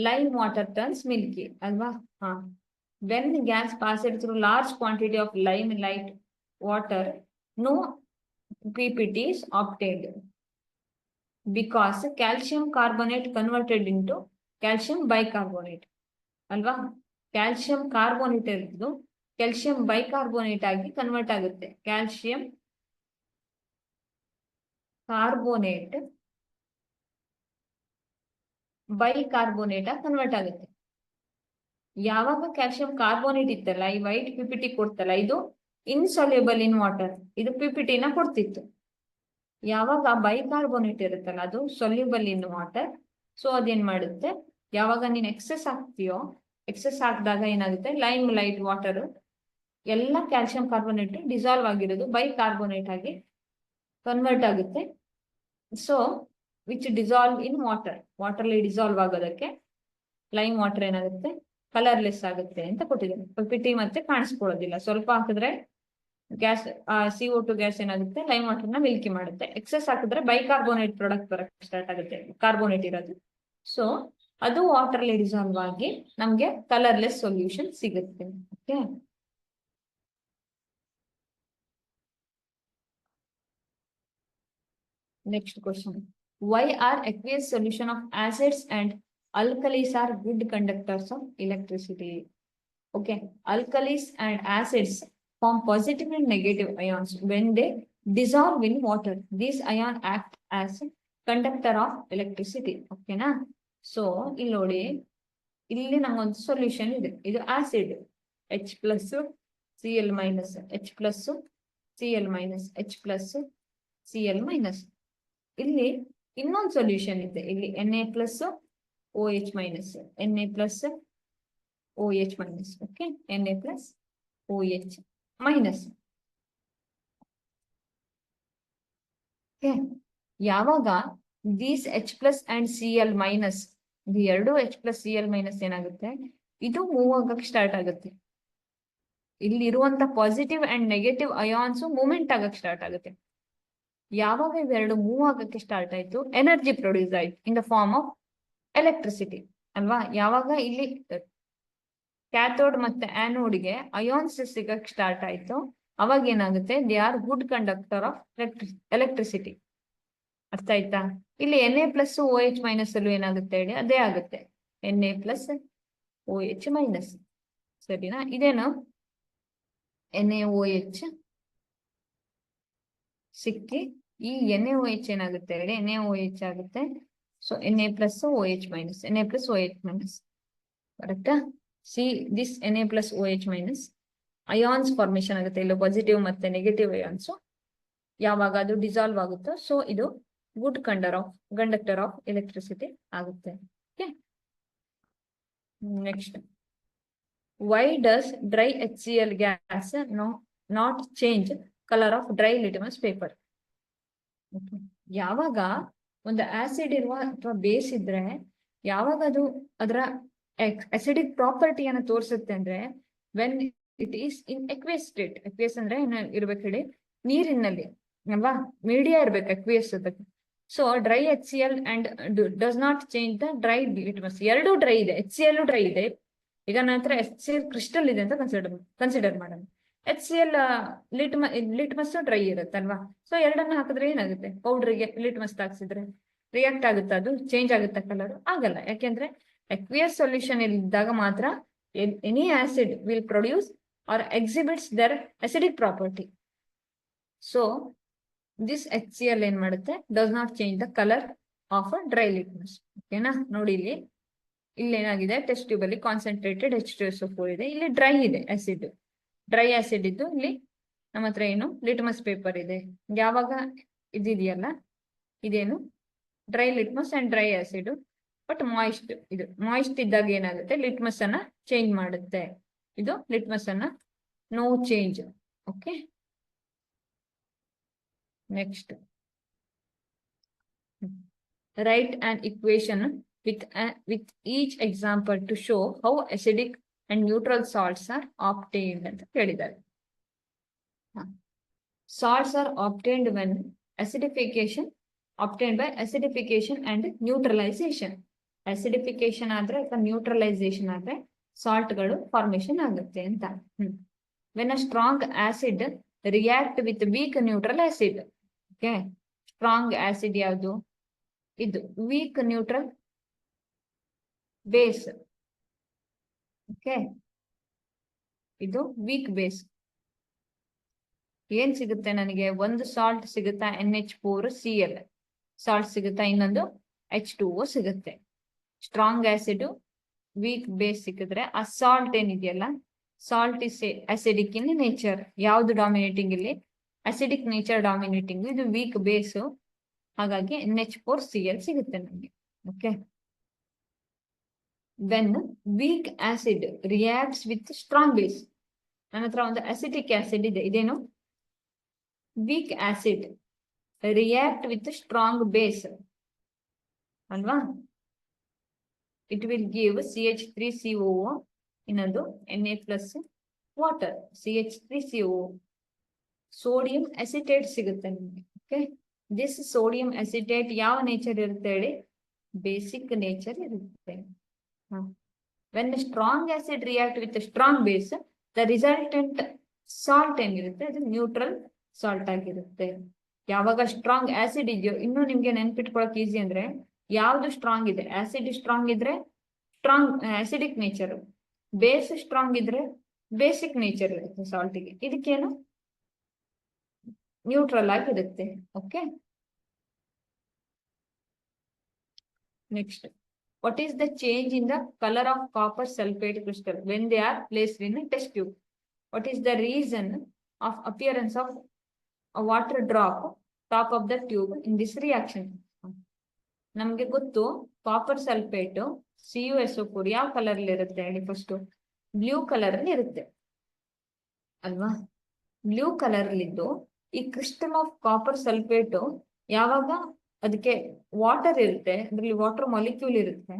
ಲೈಮ್ ವಾಟರ್ ಟರ್ನ್ಸ್ ಮಿಲ್ಕಿ ಅಲ್ವಾ. when gas passed through large quantity of lime light water, no PPT is obtained because calcium carbonate converted into calcium bicarbonate ಅಲ್ವಾ. ಕ್ಯಾಲ್ಸಿಯಂ ಕಾರ್ಬೋನೇಟ್ ಇರೋದು ಕ್ಯಾಲ್ಸಿಯಂ ಬೈಕಾರ್ಬೋನೇಟ್ ಆಗಿ convert ಆಗುತ್ತೆ. Calcium carbonate bicarbonate ಆಗಿ convert ಆಗುತ್ತೆ. ಯಾವಾಗ calcium carbonate ಇತ್ತಲ್ಲ, ಈ white PPT ಕೊಡ್ತಲ್ಲ, ಇದು ಇನ್ಸಾಲ್ಯುಬಲ್ ಇನ್ ವಾಟರ್, ಇದು PPT ನ ಕೊಡ್ತಿತ್ತು. ಯಾವಾಗ ಬೈಕಾರ್ಬೋನೇಟ್ ಇರುತ್ತಲ್ಲ, ಅದು ಸೊಲ್ಯೂಬಲ್ ಇನ್ ವಾಟರ್. ಸೊ ಅದೇನ್ ಮಾಡುತ್ತೆ, ಯಾವಾಗ ನೀನ್ ಎಕ್ಸೆಸ್ ಹಾಕ್ತೀಯೋ, ಎಕ್ಸೆಸ್ ಹಾಕಿದಾಗ ಏನಾಗುತ್ತೆ, ಲೈಮ್ ಲೈಟ್ ವಾಟರ್ ಎಲ್ಲ ಕ್ಯಾಲ್ಸಿಯಂ ಕಾರ್ಬೋನೇಟ್ ಡಿಸಾಲ್ವ್ ಆಗಿರೋದು ಬೈಕಾರ್ಬೋನೇಟ್ ಆಗಿ ಕನ್ವರ್ಟ್ ಆಗುತ್ತೆ. So which dissolve in water, ವಾಟರ್ಲಿ ಡಿಸಾಲ್ವ್ ಆಗೋದಕ್ಕೆ ಲೈಮ್ ವಾಟರ್ ಏನಾಗುತ್ತೆ, ಕಲರ್ಲೆಸ್ ಆಗುತ್ತೆ ಅಂತ ಕೊಟ್ಟಿದ್ದಾರೆ. PPT ಮತ್ತೆ ಕಾಣಿಸ್ಕೊಳ್ಳೋದಿಲ್ಲ. ಸ್ವಲ್ಪ ಹಾಕಿದ್ರೆ ಗ್ಯಾಸ್ CO2 ಗ್ಯಾಸ್ ಏನಾಗುತ್ತೆ, ಲೈಮ್ ವಾಟರ್ ನ ಮಿಲ್ಕಿ ಮಾಡುತ್ತೆ. ಎಕ್ಸೆಸ್ ಹಾಕಿದ್ರೆ ಬೈಕಾರ್ಬೋನೇಟ್ ಪ್ರಾಡಕ್ಟ್ ಬರಕ್ಕೆ ಸ್ಟಾರ್ಟ್ ಆಗುತ್ತೆ, ಕಾರ್ಬೋನೇಟ್ ಇರೋದು. ಸೊ ಅದು ವಾಟರ್ಲಿ ಡಿಸಾಲ್ವ್ ಆಗಿ ನಮ್ಗೆ ಕಲರ್ಲೆಸ್ ಸೊಲ್ಯೂಷನ್ ಸಿಗುತ್ತೆ. Okay, next question. Why are aqueous solution of acids and alkalis are good conductors of electricity? Okay, alkalis and acids form positive and negative ions when they dissolve in water. These ions act as conductor of electricity. Okay na? So ಇಲ್ಲಿ ನೋಡಿ, ಇಲ್ಲಿ ನಮಗೊಂದು solution ಇದೆ. ಇದು acid H plus Cl minus, H plus Cl minus, H plus Cl minus. ಇಲ್ಲಿ ಇನ್ನೊಂದು solution ಇದೆ. ಇಲ್ಲಿ Na plus OH minus, Na plus OH minus. Okay, Na plus OH minus. Okay, ಯಾವಾಗ these H plus and Cl minus, ಇದು ಎರಡು H plus Cl minus ಏನಾಗುತ್ತೆ, ಇದು move ಆಗಕ್ಕೆ ಸ್ಟಾರ್ಟ್ ಆಗುತ್ತೆ. ಇಲ್ಲಿ ಇರುವಂತ positive and negative ions movement ಆಗಕ್ಕೆ ಸ್ಟಾರ್ಟ್ ಆಗುತ್ತೆ. ಯಾವಾಗ ಇವೆರಡು ಮೂವ್ ಆಗಕ್ಕೆ ಸ್ಟಾರ್ಟ್ ಆಯ್ತು, ಎನರ್ಜಿ ಪ್ರೊಡ್ಯೂಸ್ ಆಯ್ತು in the form of electricity ಅಲ್ವಾ. ಯಾವಾಗ ಇಲ್ಲಿ ಕ್ಯಾಥೋಡ್ ಮತ್ತೆ ಆನೋಡ್ಗೆ ಅಯಾನ್ಸ್ ಸಿಗಕ್ಕೆ ಸ್ಟಾರ್ಟ್ ಆಯ್ತು, ಅವಾಗ ಏನಾಗುತ್ತೆ, they are good conductor of electricity. ಅರ್ಥ ಆಯ್ತಾ? ಇಲ್ಲಿ Na ಪ್ಲಸ್ OH ಮೈನಸ್ ಅಲ್ಲೂ ಏನಾಗುತ್ತೆ ಹೇಳಿ, ಅದೇ ಆಗುತ್ತೆ, Na ಪ್ಲಸ್ OH ಮೈನಸ್. ಸರಿನಾ? ಇದೇನು NaOH ಸಿಕ್ಕಿ ಈ NaOH ಏನಾಗುತ್ತೆ ಹೇಳಿ, NaOH ಆಗುತ್ತೆ. So Na plus OH minus, Na plus OH minus. ಕರೆಕ್ಟಾ? See this Na plus OH minus ions formation ಆಗುತ್ತೆ. ಇಲ್ಲ ಪಾಸಿಟಿವ್ ಮತ್ತೆ ನೆಗೆಟಿವ್ ಅಯಾನ್ಸ್ ಯಾವಾಗ ಅದು ಡಿಸಾಲ್ವ್ ಆಗುತ್ತೋ, ಸೊ ಇದು ಗುಡ್ ಕಂಡಕ್ಟರ್ ಆಫ್ ಎಲೆಕ್ಟ್ರಿಸಿಟಿ ಆಗುತ್ತೆ. Okay, next. Why does dry HCl gas not change colour of dry litmus paper? ಯಾವಾಗ ಒಂದು ಆಸಿಡ್ ಇರುವ ಅಥವಾ ಬೇಸ್ ಇದ್ರೆ, ಯಾವಾಗ ಅದು ಅದರ ಅಸಿಡಿಕ್ ಪ್ರಾಪರ್ಟಿಯನ್ನು ತೋರಿಸುತ್ತೆ ಅಂದ್ರೆ, when it is in ಎಕ್ವೇಸ್ state. ಎಕ್ವೇಸ್ ಅಂದ್ರೆ ಇರ್ಬೇಕು ಹೇಳಿ, ನೀರಿನಲ್ಲಿ ಅಲ್ವಾ, ಮೀಡಿಯಾ ಇರ್ಬೇಕು ಎಕ್ವೇಸ್ ಅದಕ್ಕೆ. So dry HCl and does not change the dry litmus. ಎರಡು ಡ್ರೈ ಇದೆ, HCl ಡ್ರೈ ಇದೆ. ಈಗ ನನ್ನ ಹತ್ರ HCl ಕ್ರಿಸ್ಟಲ್ ಇದೆ ಅಂತ ಕನ್ಸಿಡರ್ ಮಾಡೋಣ. HCl ಲಿಟ್ಮಸ್ ಡ್ರೈ ಇರುತ್ತಲ್ವಾ. ಸೊ ಎರಡನ್ನ ಹಾಕಿದ್ರೆ ಏನಾಗುತ್ತೆ, ಪೌಡ್ರಿಗೆ ಲಿಟ್ಮಸ್ ಹಾಕ್ಸಿದ್ರೆ ರಿಯಾಕ್ಟ್ ಆಗುತ್ತೆ, ಅದು ಚೇಂಜ್ ಆಗುತ್ತೆ ಕಲರ್? ಆಗಲ್ಲ. ಯಾಕೆಂದ್ರೆ ಎಕ್ವಿಯಸ್ ಸೊಲ್ಯೂಷನ್ ಇದ್ದಾಗ ಮಾತ್ರ any acid will produce or exhibits their acidic property. So this HCl ಏನ್ ಮಾಡುತ್ತೆ, does not change the colour of a dry litmus. ಓಕೆನಾ? ನೋಡಿ ಇಲ್ಲಿ ಏನಾಗಿದೆ, ಟೆಸ್ಟ್ ಟ್ಯೂಬ್ ಅಲ್ಲಿ ಕಾನ್ಸಂಟ್ರೇಟೆಡ್ H2SO4 ಇದೆ, ಇಲ್ಲಿ ಡ್ರೈ ಇದೆ ಆಸಿಡ್, ಡ್ರೈ ಆಸಿಡ್ ಇದ್ದು ಇಲ್ಲಿ ನಮ್ಮ ಹತ್ರ ಏನು ಲಿಟ್ಮಸ್ ಪೇಪರ್ ಇದೆ. ಯಾವಾಗ ಇದಿದೆಯಲ್ಲ, ಇದೇನು dry litmus and dry acid, but moist. ಇದು ಮಾಯಿಸ್ಟ್ ಇದ್ದಾಗ ಏನಾಗುತ್ತೆ, ಲಿಟ್ಮಸ್ ಅನ್ನ ಚೇಂಜ್ ಮಾಡುತ್ತೆ. ಇದು ಲಿಟ್ಮಸ್ ಅನ್ನ no change. Okay, next. Right an equation with each example to show how acidic and neutral salts are obtained ಅಂತ ಹೇಳಿದ್ದಾರೆ. Salts are obtained when obtained by acidification and neutralization. Acidification ಆದ್ರೆ ಅಥವಾ neutralisation ಆದ್ರೆ salt ಗಳು formation ಆಗುತ್ತೆ ಅಂತ. When a strong acid react with weak neutral acid, okay. Strong acid ಯಾವುದು? ಇದು ವೀಕ್ ನ್ಯೂಟ್ರಲ್ ಬೇಸ್. ಓಕೆ, ಇದು ವೀಕ್ ಬೇಸ್. ಏನ್ ಸಿಗುತ್ತೆ ನನಗೆ? ಒಂದು ಸಾಲ್ಟ್ ಸಿಗುತ್ತಾ, NH4Cl ಸಾಲ್ಟ್ ಸಿಗುತ್ತಾ, ಇನ್ನೊಂದು H2O ಸಿಗುತ್ತೆ. ಸ್ಟ್ರಾಂಗ್ ಆಸಿಡ್ ವೀಕ್ ಬೇಸ್ ಸಿಕ್ಕಿದ್ರೆ ಆ ಸಾಲ್ಟ್ ಏನಿದೆಯಲ್ಲ, salt is acidic in nature. ಯಾವ್ದು ಡಾಮಿನೇಟಿಂಗ್ ಇಲ್ಲಿ? Acidic nature dominating. ಇದು ವೀಕ್ ಬೇಸ್, ಹಾಗಾಗಿ NH4Cl ಸಿಗುತ್ತೆ ನಮಗೆ. Okay. When weak acid reacts with strong base. ನನ್ನ ಹತ್ರ ಒಂದು ಅಸಿಟಿಕ್ ಆಸಿಡ್ ಇದೆ, ಇದೇನು? Weak acid react with strong base ಅಲ್ವಾ? ಇಟ್ ವಿಲ್ ಗಿವ್ CH3COO, ಇನ್ನೊಂದು Na plus water, CH3COO. Sodium acetate ಸಿಗುತ್ತೆ ನಿಮಗೆ. ಓಕೆ, ದಿಸ್ ಸೋಡಿಯಂ ಅಸಿಟೇಟ್ ಯಾವ ನೇಚರ್ ಇರುತ್ತೆ ಹೇಳಿ? ಬೇಸಿಕ್ ನೇಚರ್ ಇರುತ್ತೆ. When strong acid react with strong base, the resultant salt ಏನಿರುತ್ತೆ ಅದು ನ್ಯೂಟ್ರಲ್ ಸಾಲ್ಟ್ ಆಗಿರುತ್ತೆ. ಯಾವಾಗ ಸ್ಟ್ರಾಂಗ್ ಆಸಿಡ್ ಇದೆಯೋ, ಇನ್ನು ನಿಮ್ಗೆ ನೆನ್ಪಿಟ್ಕೊಳಕ್ ಈಸಿ ಅಂದ್ರೆ, ಯಾವ್ದು ಸ್ಟ್ರಾಂಗ್ ಇದೆ? ಆಸಿಡ್ ಸ್ಟ್ರಾಂಗ್ ಇದ್ರೆ strong acidic nature, base strong ಇದ್ರೆ ಬೇಸಿಕ್ ನೇಚರ್ ಇರುತ್ತೆ ಸಾಲ್ಟಿಗೆ. ಇದಕ್ಕೇನು? ನ್ಯೂಟ್ರಲ್ ಆಗಿರುತ್ತೆ. Okay. Next, what is the change in the color of copper sulfate crystal when they are placed in a test tube? What is the reason of appearance of a water drop top of the tube in this reaction? ನಮ್ಗೆ ಗೊತ್ತು, copper sulphate CuSO4 ಯಾವ colour ಅಲ್ಲಿ ಇರುತ್ತೆ ಹೇಳಿ? First blue colour ಅಲ್ಲಿ ಇರುತ್ತೆ ಅಲ್ವಾ? Blue colour ಅಲ್ಲಿದ್ದು ಈ ಕ್ರಿಸ್ಟಲ್ ಆಫ್ ಕಾಪರ್ ಸಲ್ಫೇಟ್ ಯಾವಾಗ ಅದಕ್ಕೆ ವಾಟರ್ ಇರುತ್ತೆ, ಅದ್ರಲ್ಲಿ ವಾಟರ್ ಮಾಲಿಕ್ಯೂಲ್ ಇರುತ್ತೆ,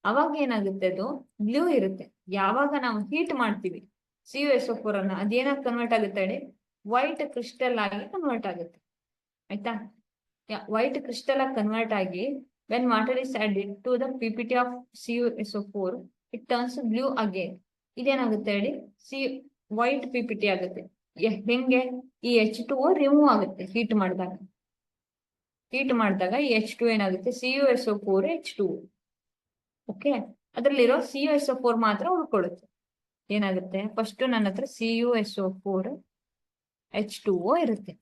ಅವಾಗ ಏನಾಗುತ್ತೆ? ಅದು ಬ್ಲೂ ಇರುತ್ತೆ. ಯಾವಾಗ ನಾವು ಹೀಟ್ ಮಾಡ್ತೀವಿ CuSO4 ಅನ್ನ, ಅದೇನಾಗಿ ಕನ್ವರ್ಟ್ ಆಗುತ್ತೆ ಹೇಳಿ? ವೈಟ್ ಕ್ರಿಸ್ಟಲ್ ಆಗಿ ಕನ್ವರ್ಟ್ ಆಗುತ್ತೆ. ಆಯ್ತಾ? ವೈಟ್ ಕ್ರಿಸ್ಟಲ್ ಆಗಿ ಕನ್ವರ್ಟ್ ಆಗಿ when water is added to the PPT of CuSO4, it turns blue again. ಇದೇನಾಗುತ್ತೆ ಹೇಳಿ? ವೈಟ್ PPT ಆಗುತ್ತೆ. ಹೆಂಗೆ? ಈ H2O ರಿಮೂವ್ ಆಗುತ್ತೆ ಹೀಟ್ ಮಾಡಿದಾಗ. ಹೀಟ್ ಮಾಡಿದಾಗ ಈ H2 ಏನಾಗುತ್ತೆ? CuSO4 H2O. ಓಕೆ, ಅದ್ರಲ್ಲಿರೋ CuSO4 ಮಾತ್ರ ಉಳ್ಕೊಳ್ಳುತ್ತೆ. ಏನಾಗುತ್ತೆ? ಫಸ್ಟ್ ನನ್ನ ಹತ್ರ CuSO4 H2O ಇರುತ್ತೆ.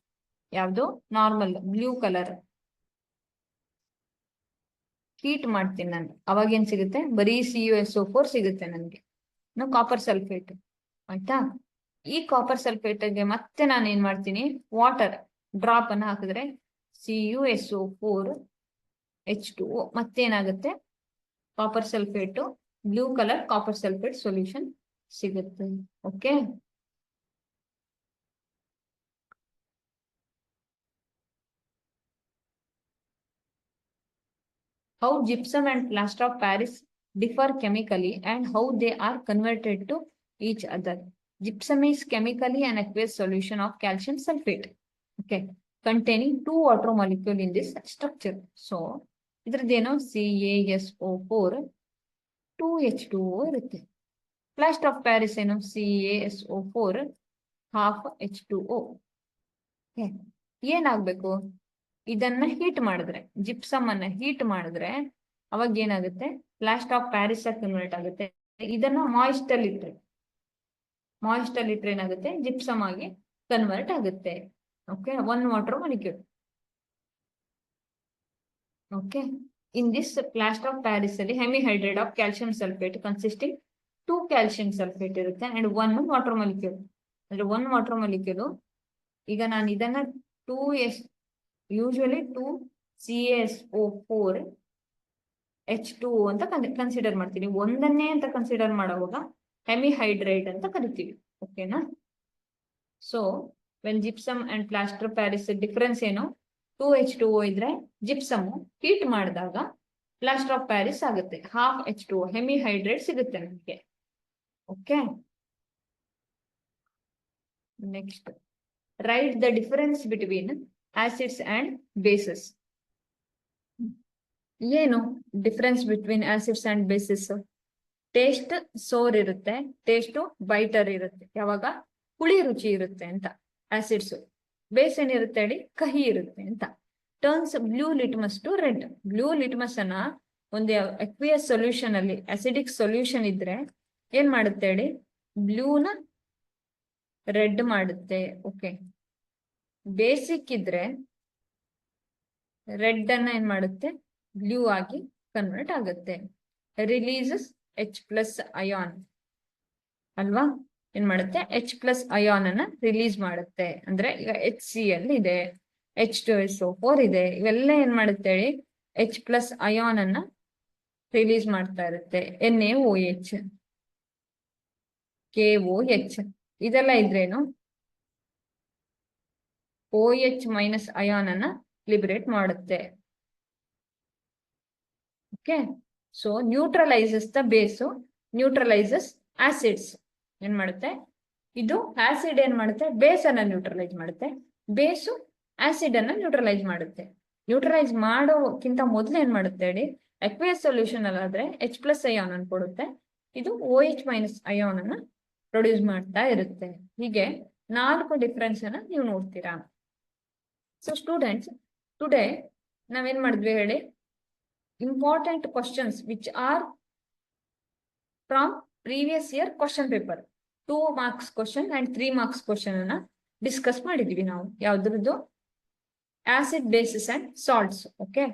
ಯಾವ್ದು? Normal blue colour. ಹೀಟ್ ಮಾಡ್ತೀನಿ ನಾನು, ಅವಾಗ ಏನ್ ಸಿಗುತ್ತೆ? ಬರೀ CuSO4 ಸಿಗುತ್ತೆ ನನಗೆ, ಕಾಪರ್ ಸಲ್ಫೇಟ್. ಆಯ್ತಾ? ಈ ಕಾಪರ್ ಸಲ್ಫೇಟ್ಗೆ ಮತ್ತೆ ನಾನು ಏನ್ ಮಾಡ್ತೀನಿ? ವಾಟರ್ ಡ್ರಾಪ್ ಅನ್ನ ಹಾಕಿದ್ರೆ CuSO4 H2O ಮತ್ತೇನಾಗುತ್ತೆ? Copper sulphate, blue colour copper sulphate solution ಸಿಗುತ್ತೆ. Okay. How gypsum and plaster of Paris differ chemically and how they are converted to each other. Gypsum is chemically an aqueous solution of calcium sulfate, okay, containing 2 water molecules in this structure. So, idraddeno CaSO4 2H2O irutte. Plaster of Paris eno CaSO4 half H2O. Okay. ಏನಾಗಬೇಕು? ಇದನ್ನ heat ಮಾಡಿದ್ರೆ, gypsum ಅನ್ನ heat ಮಾಡಿದ್ರೆ ಅವಾಗ ಏನಾಗುತ್ತೆ? Plaster of Paris ಆಗಿ convert ಆಗುತ್ತೆ. ಇದನ್ನ ಮಾಯಿಸ್ಟ್ ಅಲ್ಲಿ ಇಟ್ರೆ ಏನಾಗುತ್ತೆ? ಜಿಪ್ಸಮ್ ಆಗಿ ಕನ್ವರ್ಟ್ ಆಗುತ್ತೆ. Okay, 1 water molecule. Okay, in this plaster of Paris ಅಲ್ಲಿ hemihydrate of calcium sulphate consisting 2 calcium sulphate ಇರುತ್ತೆ ಅಂಡ್ 1 ವಾಟರ್ ಮಾಲಿಕ್ಯೂಲ್. ಅಂದ್ರೆ 1 ವಾಟರ್ ಮಾಲಿಕ್ಯೂಲ್. ಈಗ ನಾನು ಇದನ್ನ 2S ಯೂಶುವಲಿ 2 CaSO4 H2O ಅಂತ ಕನ್ಸಿಡರ್ ಮಾಡ್ತೀನಿ. ಒಂದನ್ನೇ ಅಂತ ಕನ್ಸಿಡರ್ ಮಾಡುವಾಗ ಹೆಮಿಹೈಡ್ರೇಟ್ ಅಂತ ಕರಿತೀವಿ. ಓಕೆನಾ? So when gypsum and plaster Paris difference ಏನು? 2H2O ಇದ್ರೆ ಜಿಪ್ಸಮ್ ಹೀಟ್ ಮಾಡಿದಾಗ ಪ್ಲಾಸ್ಟರ್ ಆಫ್ ಪ್ಯಾರಿಸ್ ಆಗುತ್ತೆ, ಹಾಫ್ H2O ಹೆಮಿಹೈಡ್ರೇಟ್ ಸಿಗುತ್ತೆ ನಮಗೆ. Okay, next, right the difference between acids and bases. ಏನು difference between acids and bases? Taste sour ಇರುತ್ತೆ, taste ಬೈಟರ್ ಇರುತ್ತೆ. ಯಾವಾಗ? ಹುಳಿ ರುಚಿ ಇರುತ್ತೆ ಅಂತ ಆಸಿಡ್ಸ್. ಬೇಸ್ ಏನಿರುತ್ತೆ ಹೇಳಿ, ಕಹಿ ಇರುತ್ತೆ ಅಂತ. Turns blue litmus to red. Blue litmus ಅನ್ನ ಒಂದು ಅಕ್ವಿಯಸ್ ಸೊಲ್ಯೂಷನ್ ಅಲ್ಲಿ, ಅಸಿಡಿಕ್ ಸೊಲ್ಯೂಷನ್ ಇದ್ರೆ ಏನ್ ಮಾಡುತ್ತೆ ಹೇಳಿ, ಬ್ಲೂನ ರೆಡ್ ಮಾಡುತ್ತೆ. ಓಕೆ, ಬೇಸಿಕ್ ಇದ್ರೆ ರೆಡ್ ಅನ್ನ ಏನ್ ಮಾಡುತ್ತೆ, ಬ್ಲೂ ಆಗಿ ಕನ್ವರ್ಟ್ ಆಗುತ್ತೆ. ರಿಲೀಸಸ್ H+ ಅಯಾನ್ ಅಲ್ವಾ, ಏನ್ ಮಾಡುತ್ತೆ, H+ ಅಯಾನ್ ಅನ್ನ ರಿಲೀಸ್ ಮಾಡುತ್ತೆ. ಅಂದ್ರೆ ಈಗ HCl ಇದೆ, H2SO4 ಇದೆ, ಇವೆಲ್ಲ ಏನ್ ಮಾಡುತ್ತೆ ಹೇಳಿ, H+ ಅಯಾನ್ ಅನ್ನ ರಿಲೀಸ್ ಮಾಡ್ತಾ ಇರುತ್ತೆ. NaOH, KOH ಇದೆಲ್ಲ ಇದ್ರೇನು OH- ಅಯಾನ್ ಅನ್ನ ಲಿಬರೇಟ್ ಮಾಡುತ್ತೆ. Okay, so neutralises the base, neutralises acids. ಏನ್ ಮಾಡುತ್ತೆ, ಇದು ಆಸಿಡ್ ಏನ್ ಮಾಡುತ್ತೆ, ಬೇಸ್ ಅನ್ನ ನ್ಯೂಟ್ರಲೈಸ್ ಮಾಡುತ್ತೆ, ಬೇಸು ಆಸಿಡ್ ಅನ್ನ ನ್ಯೂಟ್ರಲೈಸ್ ಮಾಡುತ್ತೆ. ನ್ಯೂಟ್ರಲೈಸ್ ಮಾಡೋಕ್ಕಿಂತ ಮೊದಲು ಏನ್ ಮಾಡುತ್ತೆ ಹೇಳಿ, ಅಕ್ವಿಯಸ್ ಸೊಲ್ಯೂಷನ್ ಅಲ್ಲಾದ್ರೆ H+ ಅಯಾನ್ ಅನ್ನು ಕೊಡುತ್ತೆ, ಇದು OH- ಅಯಾನ್ ಅನ್ನ ಪ್ರೊಡ್ಯೂಸ್ ಮಾಡ್ತಾ ಇರುತ್ತೆ. ಹೀಗೆ 4 ಡಿಫ್ರೆನ್ಸ್ ಅನ್ನ ನೀವು ನೋಡ್ತೀರಾ. ಸೊ ಸ್ಟೂಡೆಂಟ್ಸ್, ಟುಡೇ ನಾವೇನ್ ಮಾಡಿದ್ವಿ ಹೇಳಿ, important questions which are from previous year question paper, 2 marks question and 3 marks question ಅನ್ನ ಡಿಸ್ಕಸ್ ಮಾಡಿದ್ವಿ ನಾವು. ಯಾವ್ದ್ರದ್ದು, acid, bases and salts. Okay,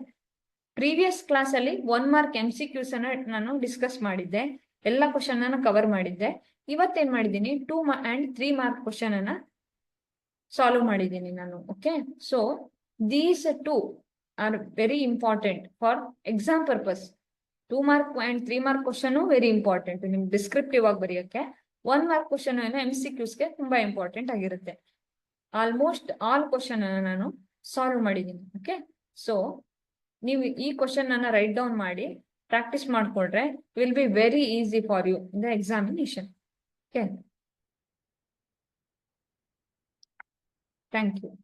previous class ಅಲ್ಲಿ 1 mark MCQs ಅನ್ನ ನಾನು ಡಿಸ್ಕಸ್ ಮಾಡಿದ್ದೆ, ಎಲ್ಲ ಕ್ವಶನ್ ಅನ್ನ ಕವರ್ ಮಾಡಿದ್ದೆ. ಇವತ್ತೇನ್ ಮಾಡಿದ್ದೀನಿ, 2 and 3 mark ಕ್ವಶನ್ ಅನ್ನ ಸಾಲ್ವ್ ಮಾಡಿದ್ದೀನಿ ನಾನು. Okay, so these 2 are very important for exam purpose. 2 mark and 3 mark question very important ನಿಮ್ಗೆ ಡಿಸ್ಕ್ರಿಪ್ಟಿವ್ ಆಗಿ ಬರೆಯೋಕೆ. 1 mark ಕ್ವಶನ್ MCQsಗೆ ತುಂಬಾ ಇಂಪಾರ್ಟೆಂಟ್ ಆಗಿರುತ್ತೆ. ಆಲ್ಮೋಸ್ಟ್ ಆಲ್ ಕ್ವಶನ್ ಅನ್ನ ನಾನು ಸಾಲ್ವ್ ಮಾಡಿದ್ದೀನಿ. ಓಕೆ, ಸೊ ನೀವು ಈ ಕ್ವಶನ್ ಅನ್ನ ರೈಟ್ ಡೌನ್ ಮಾಡಿ ಪ್ರಾಕ್ಟೀಸ್ ಮಾಡ್ಕೊಂಡ್ರೆ will be very easy for you in the examination. Okay, thank you.